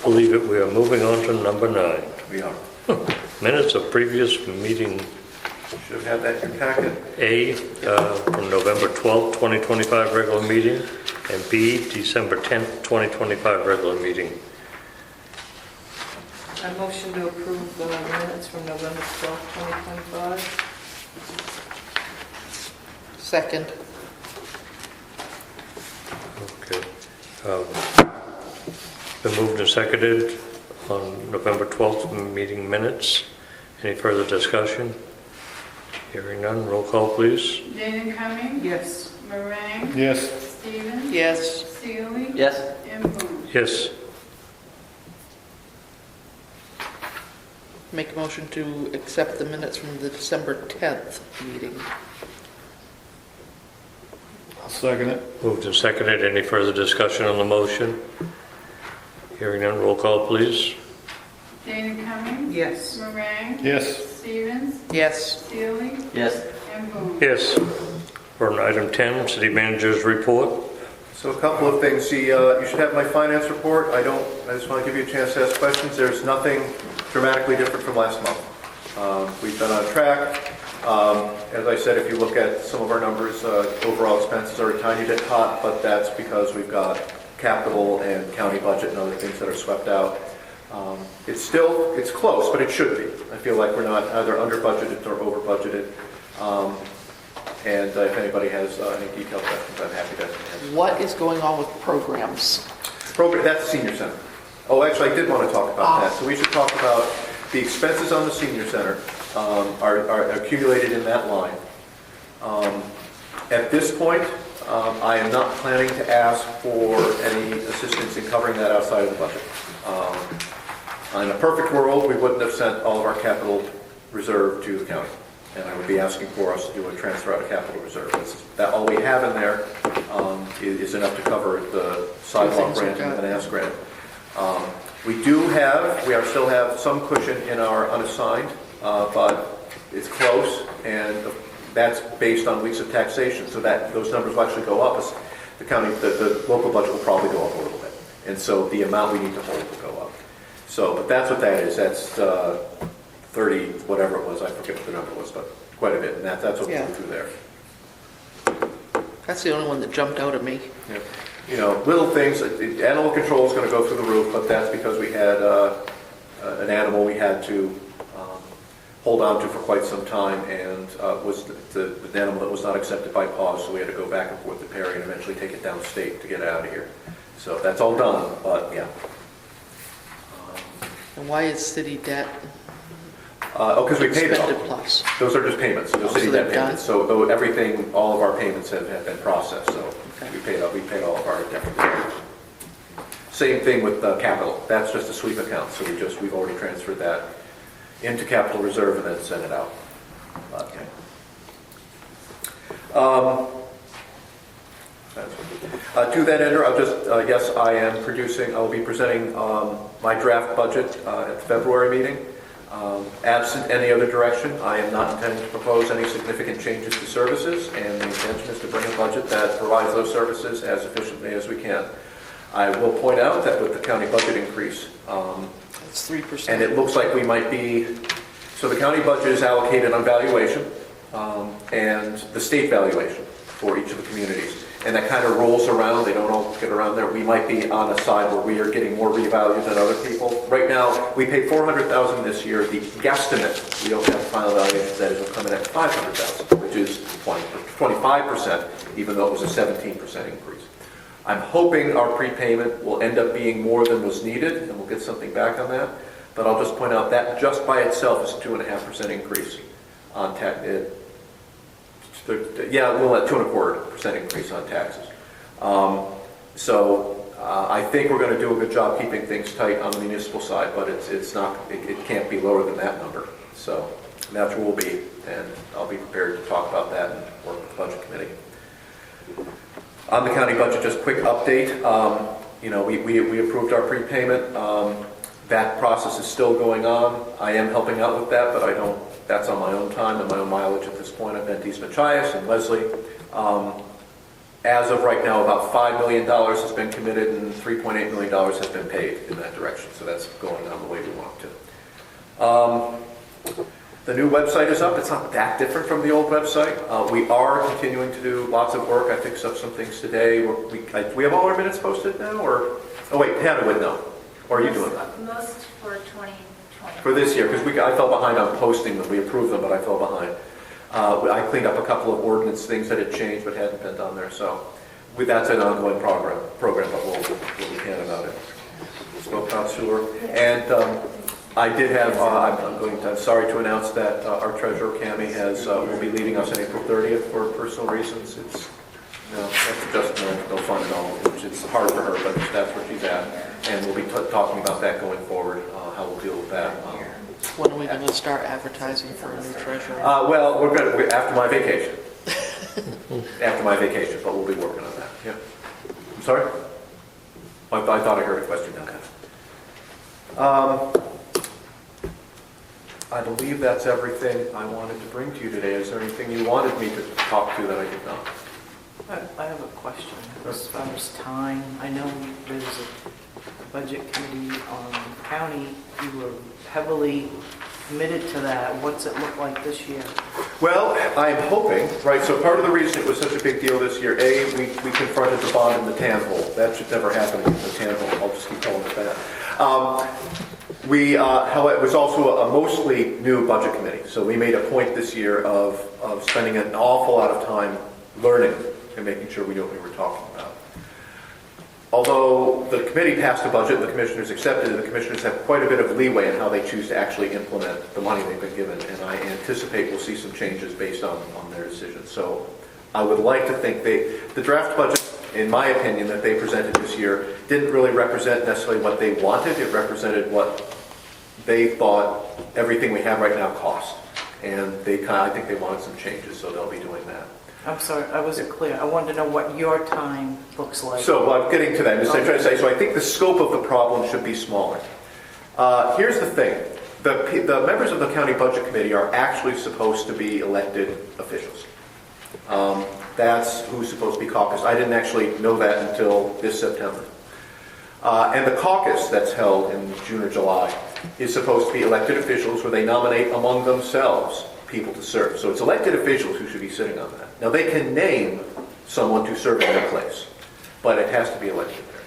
Believe it, we are moving on to number 9. We are. Minutes of previous meeting Should have had that in your packet. A, from November 12th, 2025 regular meeting, and B, December 10th, 2025 regular meeting. I motion to approve the minutes from November 12th, 2025. Second. Okay. Been moved and seconded on November 12th meeting minutes. Any further discussion? Hearing none, roll call please. Dana Cumming, Yes. Moran, Yes. Stevens, Yes. Seeley, Yes. and Boone. Yes. Make a motion to accept the minutes from the December 10th meeting. I'll second it. Moved and seconded. Any further discussion on the motion? Hearing none, roll call please. Dana Cumming, Yes. Moran, Yes. Stevens, Yes. Seeley, Yes. and Boone. Yes. For item 10, city manager's report. So a couple of things. You should have my finance report. I just want to give you a chance to ask questions. There's nothing dramatically different from last month. We've been on track. As I said, if you look at some of our numbers, overall expenses are a tiny bit hot, but that's because we've got capital and county budget and other things that are swept out. It's close, but it should be. I feel like we're not either under budgeted or over budgeted. And if anybody has any detailed questions, I'm happy to answer. What is going on with programs? That's the senior center. Oh, actually, I did want to talk about that. So we should talk about the expenses on the senior center are accumulated in that line. At this point, I am not planning to ask for any assistance in covering that outside of the budget. In a perfect world, we wouldn't have sent all of our capital reserve to the county. And I would be asking for us to do a transfer out of capital reserve. That all we have in there is enough to cover the sidewalk grant and the Manassas grant. We still have some cushion in our unassigned, but it's close, and that's based on weeks of taxation. So that those numbers will actually go up. The local budget will probably go up a little bit, and so the amount we need to hold will go up. So, but that's what that is. That's 30, whatever it was, I forget what the number was, but quite a bit, and that's what we went through there. That's the only one that jumped out at me. Yeah. Little things, animal control is going to go through the roof, but that's because we had an animal we had to hold on to for quite some time, and was the animal that was not accepted by PAWS, so we had to go back and forth to Perry and eventually take it downstate to get it out of here. So that's all done, but yeah. And why is city debt Because we paid it all. expended plus? Those are just payments, those city So debt they're payments. So everything, all of our payments have been processed, so we paid all of our debt. Same thing with capital. That's just a sweep account, so we've already transferred that into capital reserve and then sent it out. Okay. To that end, I'll just, yes, I'll be presenting my draft budget at the February meeting. Absent any other direction, I am not intending to propose any significant changes to services, and the intention is to bring a budget that provides those services as efficiently as we can. I will point out that with the county budget increase, It's 3%. and it looks like we might be, so the county budget is allocated on valuation and the state valuation for each of the communities. And that kind of rolls around, they don't all get around there. We might be on a side where we are getting more revalued than other people. Right now, we paid $400,000 this year. The guesstimate, we don't have the final valuation, that it'll come in at $500,000, which is 25%, even though it was a 17% increase. I'm hoping our prepayment will end up being more than was needed, and we'll get something back on that. But I'll just point out that just by itself is a 2.5% increase on tax. We'll have 2.25% increase on taxes. I think we're going to do a good job keeping things tight on the municipal side, but it can't be lower than that number. So that's where we'll be, and I'll be prepared to talk about that and work with the budget committee. On the county budget, just a quick update. We approved our prepayment. That process is still going on. I am helping out with that, but that's on my own time and my own mileage at this point. I've been to East Machias and Leslie. As of right now, about $5 million has been committed and $3.8 million has been paid in that direction. So that's going on the way we want to. The new website is up. It's not that different from the old website. We are continuing to do lots of work. I fixed up some things today. We have all our minutes posted now? Oh wait, Hannah would know. Or are you doing that? Most for 2025. for this year, because I fell behind on posting them. We approved them, but I fell behind. I cleaned up a couple of ordinance things that had changed but hadn't been done there, so that's an ongoing program, but we'll do what we can about it. Spoke about sewer. And I did have, I'm sorry to announce that our treasurer, Cammie, will be leaving us on April 30th for personal reasons. It's that's just no fun at all, which is hard for her, but that's where she's at. And we'll be talking about that going forward, how we'll deal with that. When are we going to start advertising for a new treasurer? Well, we're after my vacation. After my vacation, but we'll be working on that. Yeah. I'm sorry? I thought I heard a question down there. I believe that's everything I wanted to bring to you today. Is there anything you wanted me to talk to that I did not? I have a question. As far as time, I know there's a budget committee on the county. You were heavily committed to that. What's it look like this year? Well, I'm hoping, right, so part of the reason it was such a big deal this year, we confronted the bond in the tan hole. That should never happen in the tan hole. I'll just keep calling it that. It was also a mostly new budget committee. So we made a point this year of spending an awful lot of time learning and making sure we knew what we were talking about. Although the committee passed a budget, the commissioners accepted it, the commissioners have quite a bit of leeway in how they choose to actually implement the money they've been given, and I anticipate we'll see some changes based on their decisions. So I would like to think the draft budget, in my opinion, that they presented this year didn't really represent necessarily what they wanted. It represented what they thought everything we have right now cost. And I think they wanted some changes, so they'll be doing that. I'm sorry, I wasn't clear. I wanted to know what your time looks like. So I'm getting to that. I'm trying to say, so I think the scope of the problem should be smaller. Here's the thing. The members of the county budget committee are actually supposed to be elected officials. That's who's supposed to be caucus. I didn't actually know that until this September. And the caucus that's held in June or July is supposed to be elected officials where they nominate among themselves people to serve. So it's elected officials who should be sitting on that. Now they can name someone to serve in their place, but it has to be elected there.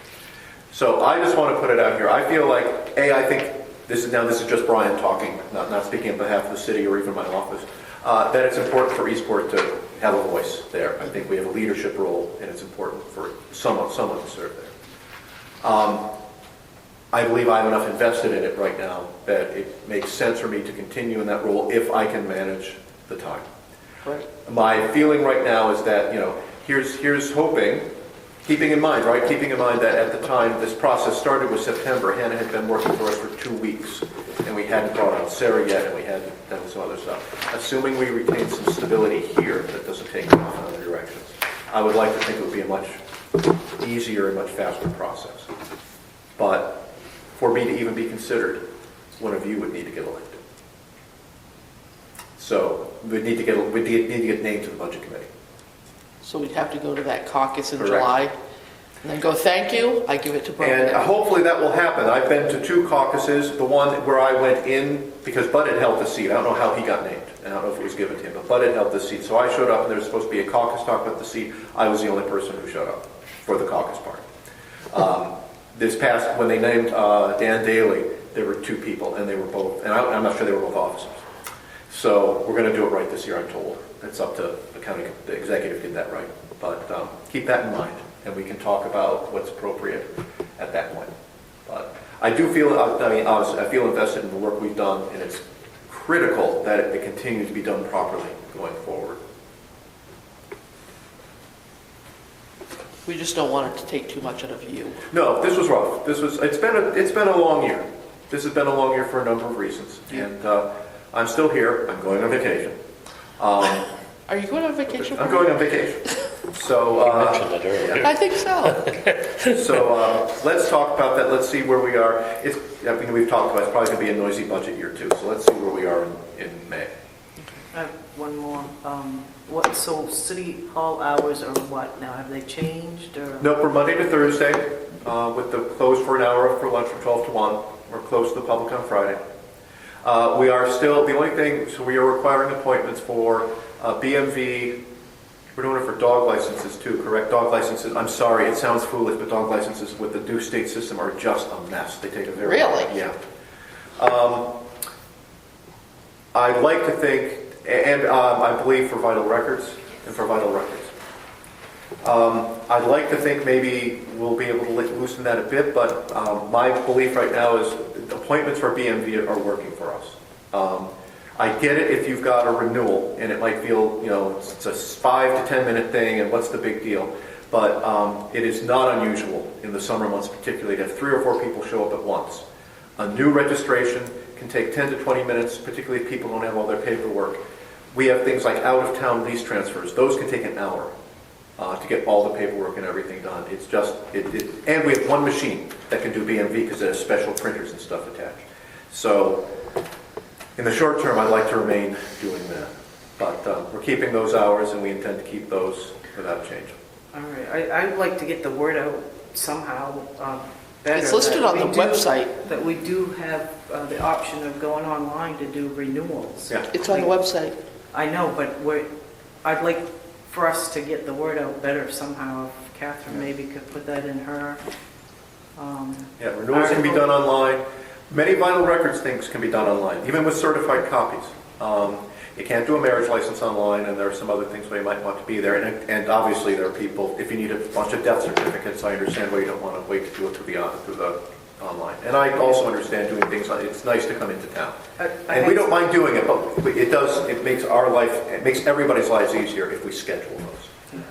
So I just want to put it out here. I feel like, I think this is just Brian talking, not speaking on behalf of the city or even my office, that it's important for Eastport to have a voice there. I think we have a leadership role, and it's important for someone to serve there. I believe I have enough invested in it right now that it makes sense for me to continue in that role if I can manage the time. Right. My feeling right now is that, here's hoping, keeping in mind that at the time this process started was September. Hannah had been working for us for 2 weeks, and we hadn't brought out Sarah yet, and we hadn't done some other stuff. Assuming we retain some stability here that doesn't take me off in other directions, I would like to think it would be a much easier and much faster process. But for me to even be considered, one of you would need to get elected. So we'd need to get named to the budget committee. So we'd have to go to that caucus in Correct. July and then go, thank you, I give it to Brian. And hopefully that will happen. I've been to 2 caucuses. The one where I went in, because Bud had held the seat. I don't know how he got named. I don't know if it was given to him, but Bud had held the seat. So I showed up, and there was supposed to be a caucus talk about the seat. I was the only person who showed up for the caucus part. This past, when they named Dan Daly, there were 2 people, and they were both, and I'm not sure they were both officers. So we're going to do it right this year, I'm told. It's up to the executive to get that right. But keep that in mind, and we can talk about what's appropriate at that point. But I do feel, honestly, I feel invested in the work we've done, and it's critical that it continue to be done properly going forward. We just don't want it to take too much out of you. No, this was rough. It's been a long year. This has been a long year for a number of reasons, and I'm still here. I'm going on vacation. Are you going on vacation? I'm going on vacation. So You mentioned that earlier. I think so. So let's talk about that. Let's see where we are. We've talked about it's probably going to be a noisy budget year too. So let's see where we are in May. I have one more. So city hall hours are what now? Have they changed or? No, we're Monday to Thursday with the close for an hour for lunch from 12 to 1. We're closed to the public on Friday. We are still, the only thing, so we are requiring appointments for BMV. We're doing it for dog licenses too, correct? Dog licenses, I'm sorry, it sounds foolish, but dog licenses with the new state system are just a mess. They take a very Really? Yeah. I'd like to think, and I believe for vital records and for vital records. I'd like to think maybe we'll be able to loosen that a bit, but my belief right now is appointments for BMV are working for us. I get it if you've got a renewal, and it might feel, it's a 5 to 10 minute thing, and what's the big deal? But it is not unusual in the summer months particularly to have 3 or 4 people show up at once. A new registration can take 10 to 20 minutes, particularly if people don't have all their paperwork. We have things like out-of-town lease transfers. Those can take an hour to get all the paperwork and everything done. It's just, and we have one machine that can do BMV because it has special printers and stuff attached. So in the short term, I'd like to remain doing that. But we're keeping those hours, and we intend to keep those without change. All right, I'd like to get the word out somehow better. It's listed on the website. That we do have the option of going online to do renewals. Yeah. It's on the website. I know, but I'd like for us to get the word out better somehow. If Catherine maybe could put that in her. Yeah, renewals can be done online. Many vital records things can be done online, even with certified copies. You can't do a marriage license online, and there are some other things where you might want to be there. And obviously, there are people, if you need a bunch of death certificates, I understand why you don't want to wait to do it through the online. And I also understand doing things like, it's nice to come into town. And we don't mind doing it, but it makes it makes everybody's lives easier if we schedule those.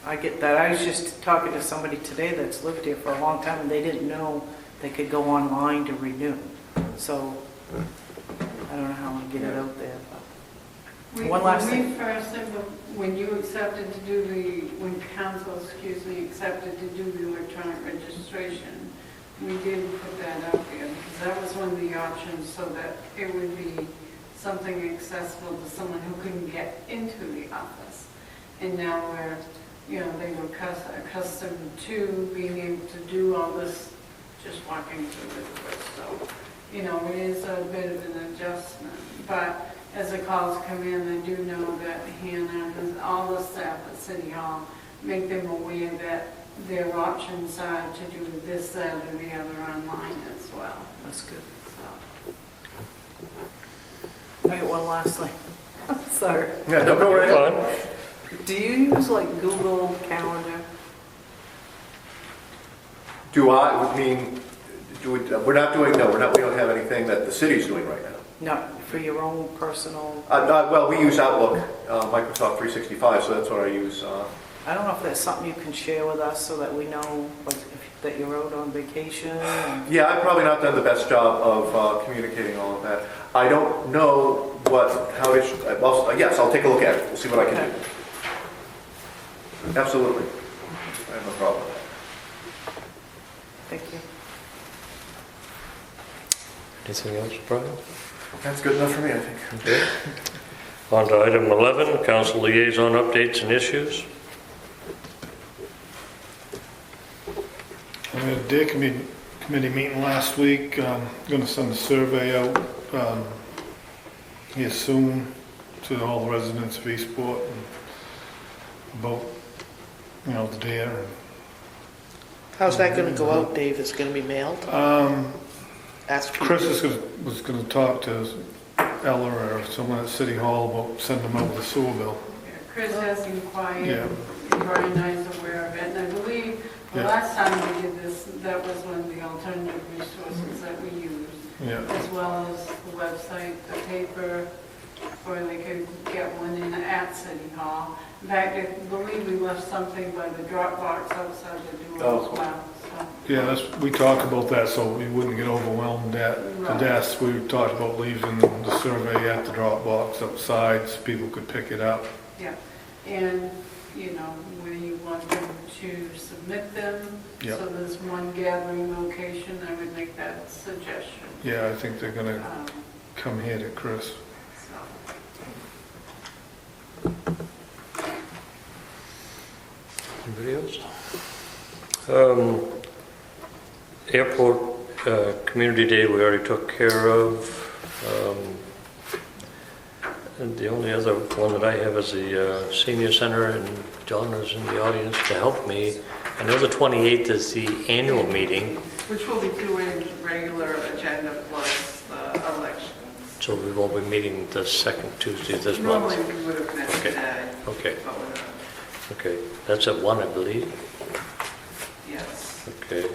I get that. I was just talking to somebody today that's lived here for a long time, and they didn't know they could go online to renew. So I don't know how to get it out there. One last thing. When you accepted to do when council, accepted to do the electronic registration, we did put that out there because that was one of the options so that it would be something accessible to someone who couldn't get into the office. And now they were accustomed to being able to do all this just walking through the door. So, it is a bit of an adjustment. But as the calls come in, I do know that Hannah and all the staff at City Hall make them aware that their options are to do this, that, or the other online as well. That's good. So. I got one last thing. Sorry. Yeah, don't go right ahead. Do you use like Google Calendar? Do I? We're not doing. No, we don't have anything that the city's doing right now. Not for your own personal. Well, we use Outlook, Microsoft 365, so that's what I use. I don't know if that's something you can share with us so that we know that you're out on vacation. Yeah, I've probably not done the best job of communicating all of that. I don't know how it should. Well, yes, I'll take a look at it. We'll see what I can do. Absolutely. I have no problem. Thank you. Anything else, Brian? That's good enough for me, I think. Okay. On to item 11, council liaison updates and issues. I had a day committee meeting last week. Going to send a survey out here soon to all the residents of Eastport about, the deer. How's that going to go out, Dave? Is it going to be mailed? Chris was going to talk to Ella or someone at City Hall about sending them over the sewer bill. Yeah, Chris has inquired. Yeah. Brian is aware of it, and I believe the last time we did this, that was one of the alternative resources that we used, as well as the website, the paper, where they could get one in at City Hall. In fact, I believe we left something by the drop box outside the door as well. So. Yeah, we talked about that so we wouldn't get overwhelmed at the desk. We talked about leaving the survey at the drop box outside so people could pick it up. Yeah, and where you want them to submit them. Yep. So there's one gathering location. I would make that suggestion. Yeah, I think they're going to come here to Chris. Anybody else? Airport Community Day we already took care of. And the only other one that I have is the Senior Center, and John is in the audience to help me. I know the 28th is the annual meeting. Which will be doing regular agenda plus the elections. So we won't be meeting the second Tuesday this Normally month? we would have met Okay. today, Okay, but we're not. okay. That's at 1, I believe. Yes. Okay.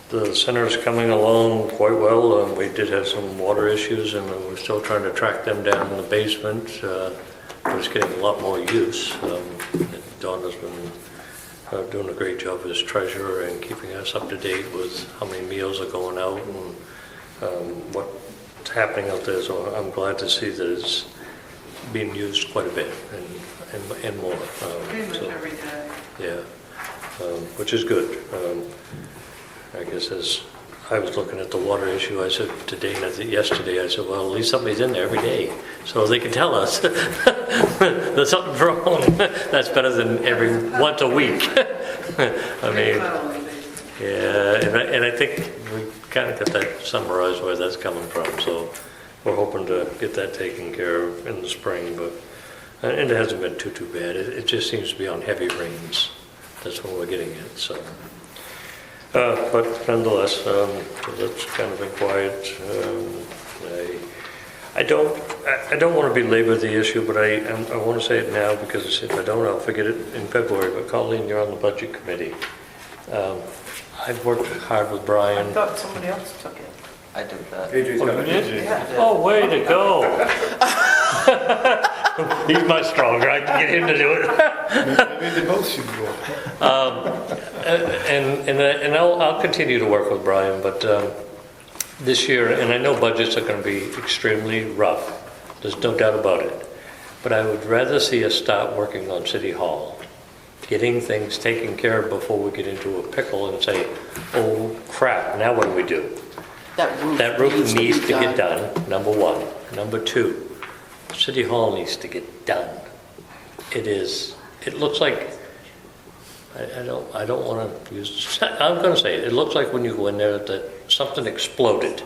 The center's coming along quite well. We did have some water issues, and we're still trying to track them down in the basement. But it's getting a lot more use. Don has been doing a great job as treasurer and keeping us up to date with how many meals are going out and what's happening out there. So I'm glad to see that it's being used quite a bit and more. Pretty much So, every day. yeah, which is good. I guess as I was looking at the water issue, I said to Dana yesterday, I said, well, at least somebody's in there every day, so they can tell us that something's wrong. That's better than every once a week. I mean, yeah, and I think we kind of got that summarized where that's coming from, so we're hoping to get that taken care of in the spring, but and it hasn't been too bad. It just seems to be on heavy rains. That's what we're getting at, so. But nonetheless, that's kind of been quiet. I don't want to belabor the issue, but I want to say it now because if I don't, I'll forget it in February. But Colleen, you're on the budget committee. I've worked hard with I Brian. thought somebody else took it. I did that. AJ's got it. AJ. Oh, way to go! He's much stronger. I can get him to do it. Maybe they both should go. And I'll continue to work with Brian, but this year, and I know budgets are going to be extremely rough. There's no doubt about it. But I would rather see us start working on City Hall, getting things taken care of before we get into a pickle and say, oh crap, now what do we do? That roof needs to get done, number one. Number two, City Hall needs to get done. It looks like, I don't want to use, I'm going to say it looks like when you go in there that something exploded.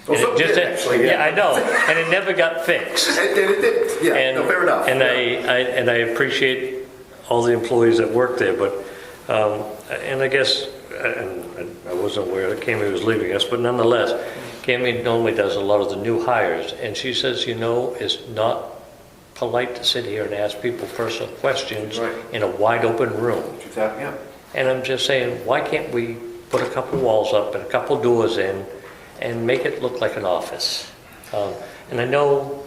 Well, And it something just- did, actually, yeah. I know, and it never got fixed. It did, yeah, And, no, fair enough. and yeah. I appreciate all the employees that work there, but, and I guess, and I wasn't aware that Cami was leaving us, but nonetheless, Cami normally does a lot of the new hires, and she says, it's not polite to sit here and ask people personal questions Right. in a wide open room. Exactly, yeah. And I'm just saying, why can't we put a couple walls up and a couple doors in and make it look like an office? And I know,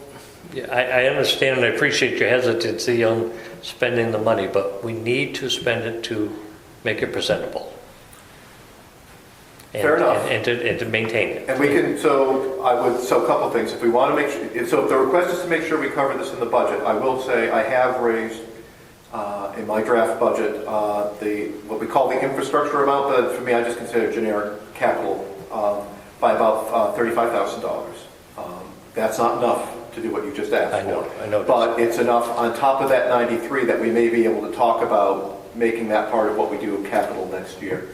I understand and I appreciate your hesitancy on spending the money, but we need to spend it to make it presentable. Fair enough. And to maintain it. And we can, so a couple of things. If we want to make sure, so if the request is to make sure we cover this in the budget, I will say I have raised in my draft budget what we call the infrastructure amount, but for me I just consider generic capital by about $35,000. That's not enough to do what you just asked for. I know. But it's enough on top of that 93 that we may be able to talk about making that part of what we do in capital next year.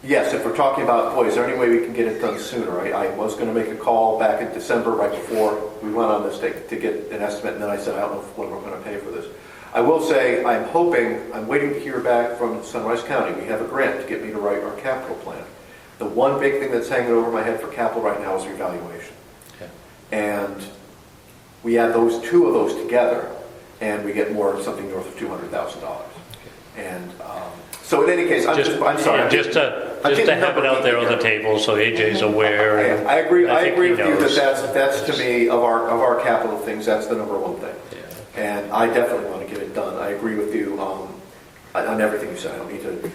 Yes, if we're talking about, boy, is there any way we can get it done sooner? I was going to make a call back in December, right before we went on this to get an estimate, and then I said, I don't know when we're going to pay for this. I will say, I'm waiting to hear back from Sunrise County. We have a grant to get me to write our capital plan. The one big thing that's hanging over my head for capital right now is revaluation. Okay. And we add two of those together, and we get something north of $200,000. And so in any case, I'm sorry. Yeah, just to have it out there on the table so AJ's aware. I agree. I think agree he with you knows. that's to me of our capital things. That's the number one thing. Yeah. And I definitely want to get it done. I agree with you on everything you said. I don't need to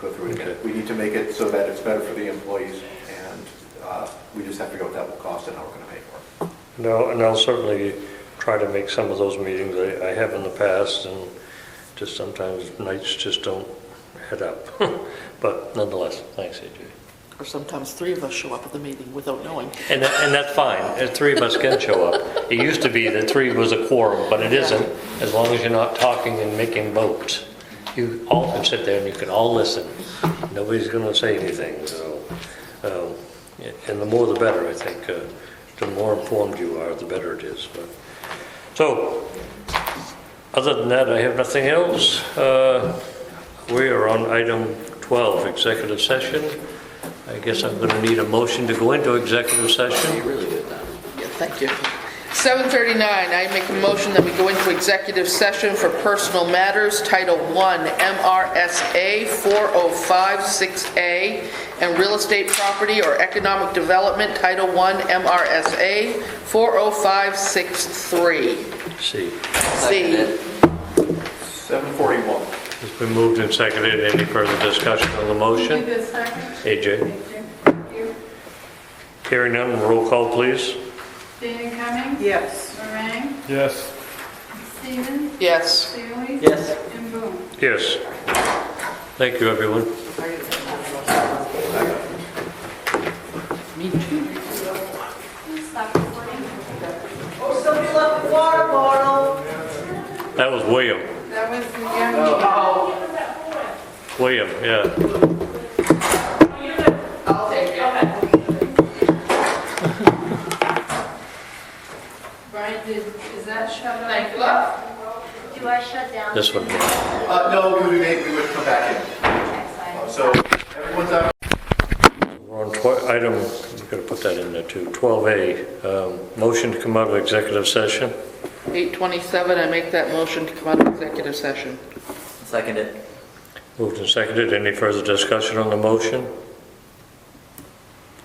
go through it again. Okay. We need to make it so that it's better for the employees, and we just have to figure out what that will cost and how we're going to pay for it. No, and I'll certainly try to make some of those meetings. I have in the past, and just sometimes nights just don't head up. But nonetheless, thanks, AJ. Or sometimes three of us show up at the meeting without knowing. And that's fine. Three of us can show up. It used to be that three was a quorum, but it isn't, as long as you're not talking and making votes. You all can sit there and you can all listen. Nobody's going to say anything. So, and the more the better, I think. The more informed you are, the better it is. But, so, other than that, I have nothing else. We are on item 12, executive session. I guess I'm going to need a motion to go into executive session. You're really good, Don. Yeah, thank you. 7:39, I make a motion that we go into executive session for personal matters, Title I, MRSA 4056A, and real estate property or economic development, Title I, MRSA 40563. See, Second it. 7:41. it's been moved and seconded. Any further discussion on the Need motion? a second? AJ? Thank you. Hearing none, roll call, please. Dana Cummings? Yes. Moran? Yes. Stevens? Yes. Seeley? Yes. And Boone? Yes. Thank you, everyone. Me too. Stop recording. Oh, somebody left the water bottle. That was William. That was the young man. William, yeah. I'll take it. Brian, is that shut off? Thank you. Do I shut down? This one here. No, we would come back in. So everyone's out. We're on item, you've got to put that in there too, 12A, motion to come out of executive session. 8:27, I make that motion to come out of executive session. Second it. Moved and seconded. Any further discussion on the motion?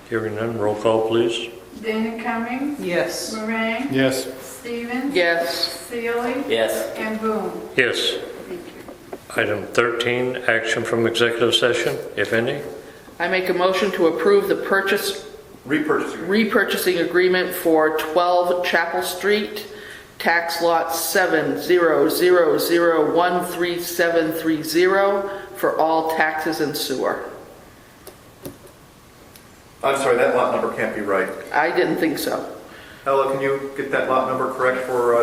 Hearing none, roll call, please. Dana Cummings? Yes. Moran? Yes. Stevens? Yes. Seeley? Yes. And Boone? Yes. Thank you. Item 13, action from executive session, if any. I make a motion to approve the Repurchasing. repurchasing agreement for 12 Chapel Street, tax lot 700013730 for all taxes and sewer. I'm sorry, that lot number can't be right. I didn't think so. Ella, can you get that lot number correct for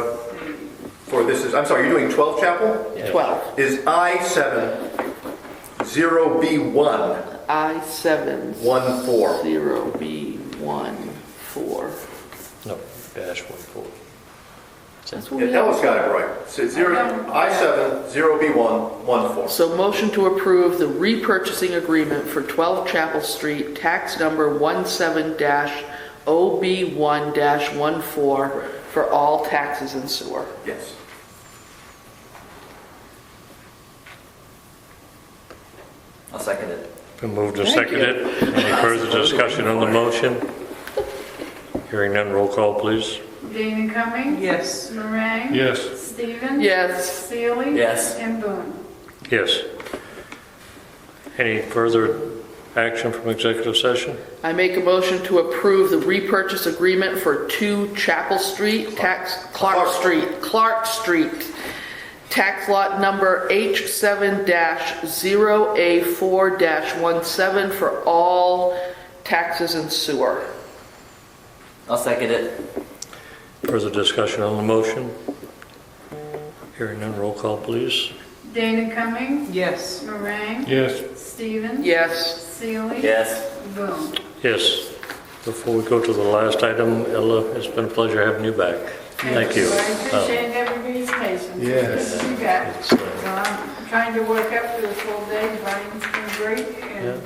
this is, I'm sorry, you're doing 12 Chapel? Yes. 12. Is I70B1 I-7 14. 0B14. No, -14. That's what Yeah, we have. Ella's got it right. So I70B1 14. So motion to approve the repurchasing agreement for 12 Chapel Street, tax number 17-OB1-14 for all taxes and sewer. Yes. I'll second it. Been moved and Thank you. seconded. Any further discussion on the motion? Hearing none, roll call, please. Dana Cummings? Yes. Moran? Yes. Stevens? Yes. Seeley? Yes. And Boone? Yes. Any further action from executive session? I make a motion to approve the repurchase agreement for 2 Chapel Street, Clark Street, tax lot number H7-0A4-17 for all taxes and sewer. I'll second it. Further discussion on the motion? Hearing none, roll call, please. Dana Cummings? Yes. Moran? Yes. Stevens? Yes. Seeley? Yes. Boone? Yes. Before we go to the last item, Ella, it's been a pleasure having you back. Thank you. I appreciate everybody's patience. Yes. You bet. It's, So I'm trying to work up to the full day. Brian's been great, and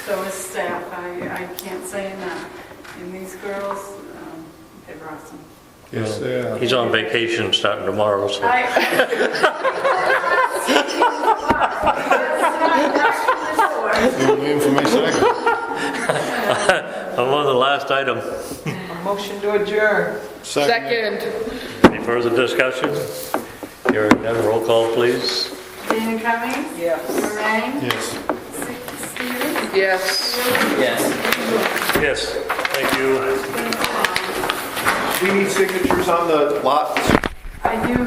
so is staff. I can't say enough. And these girls, they're awesome. Yes, they are. He's on vacation starting tomorrow, so. You're waiting for my second. I'm on the last item. A motion to adjourn. Second. Any further discussion? Hearing none, roll call, please. Dana Cummings? Yes. Moran? Yes. Stevens? Yes. Yes. Yes, thank you. We need signatures on the lots. I do.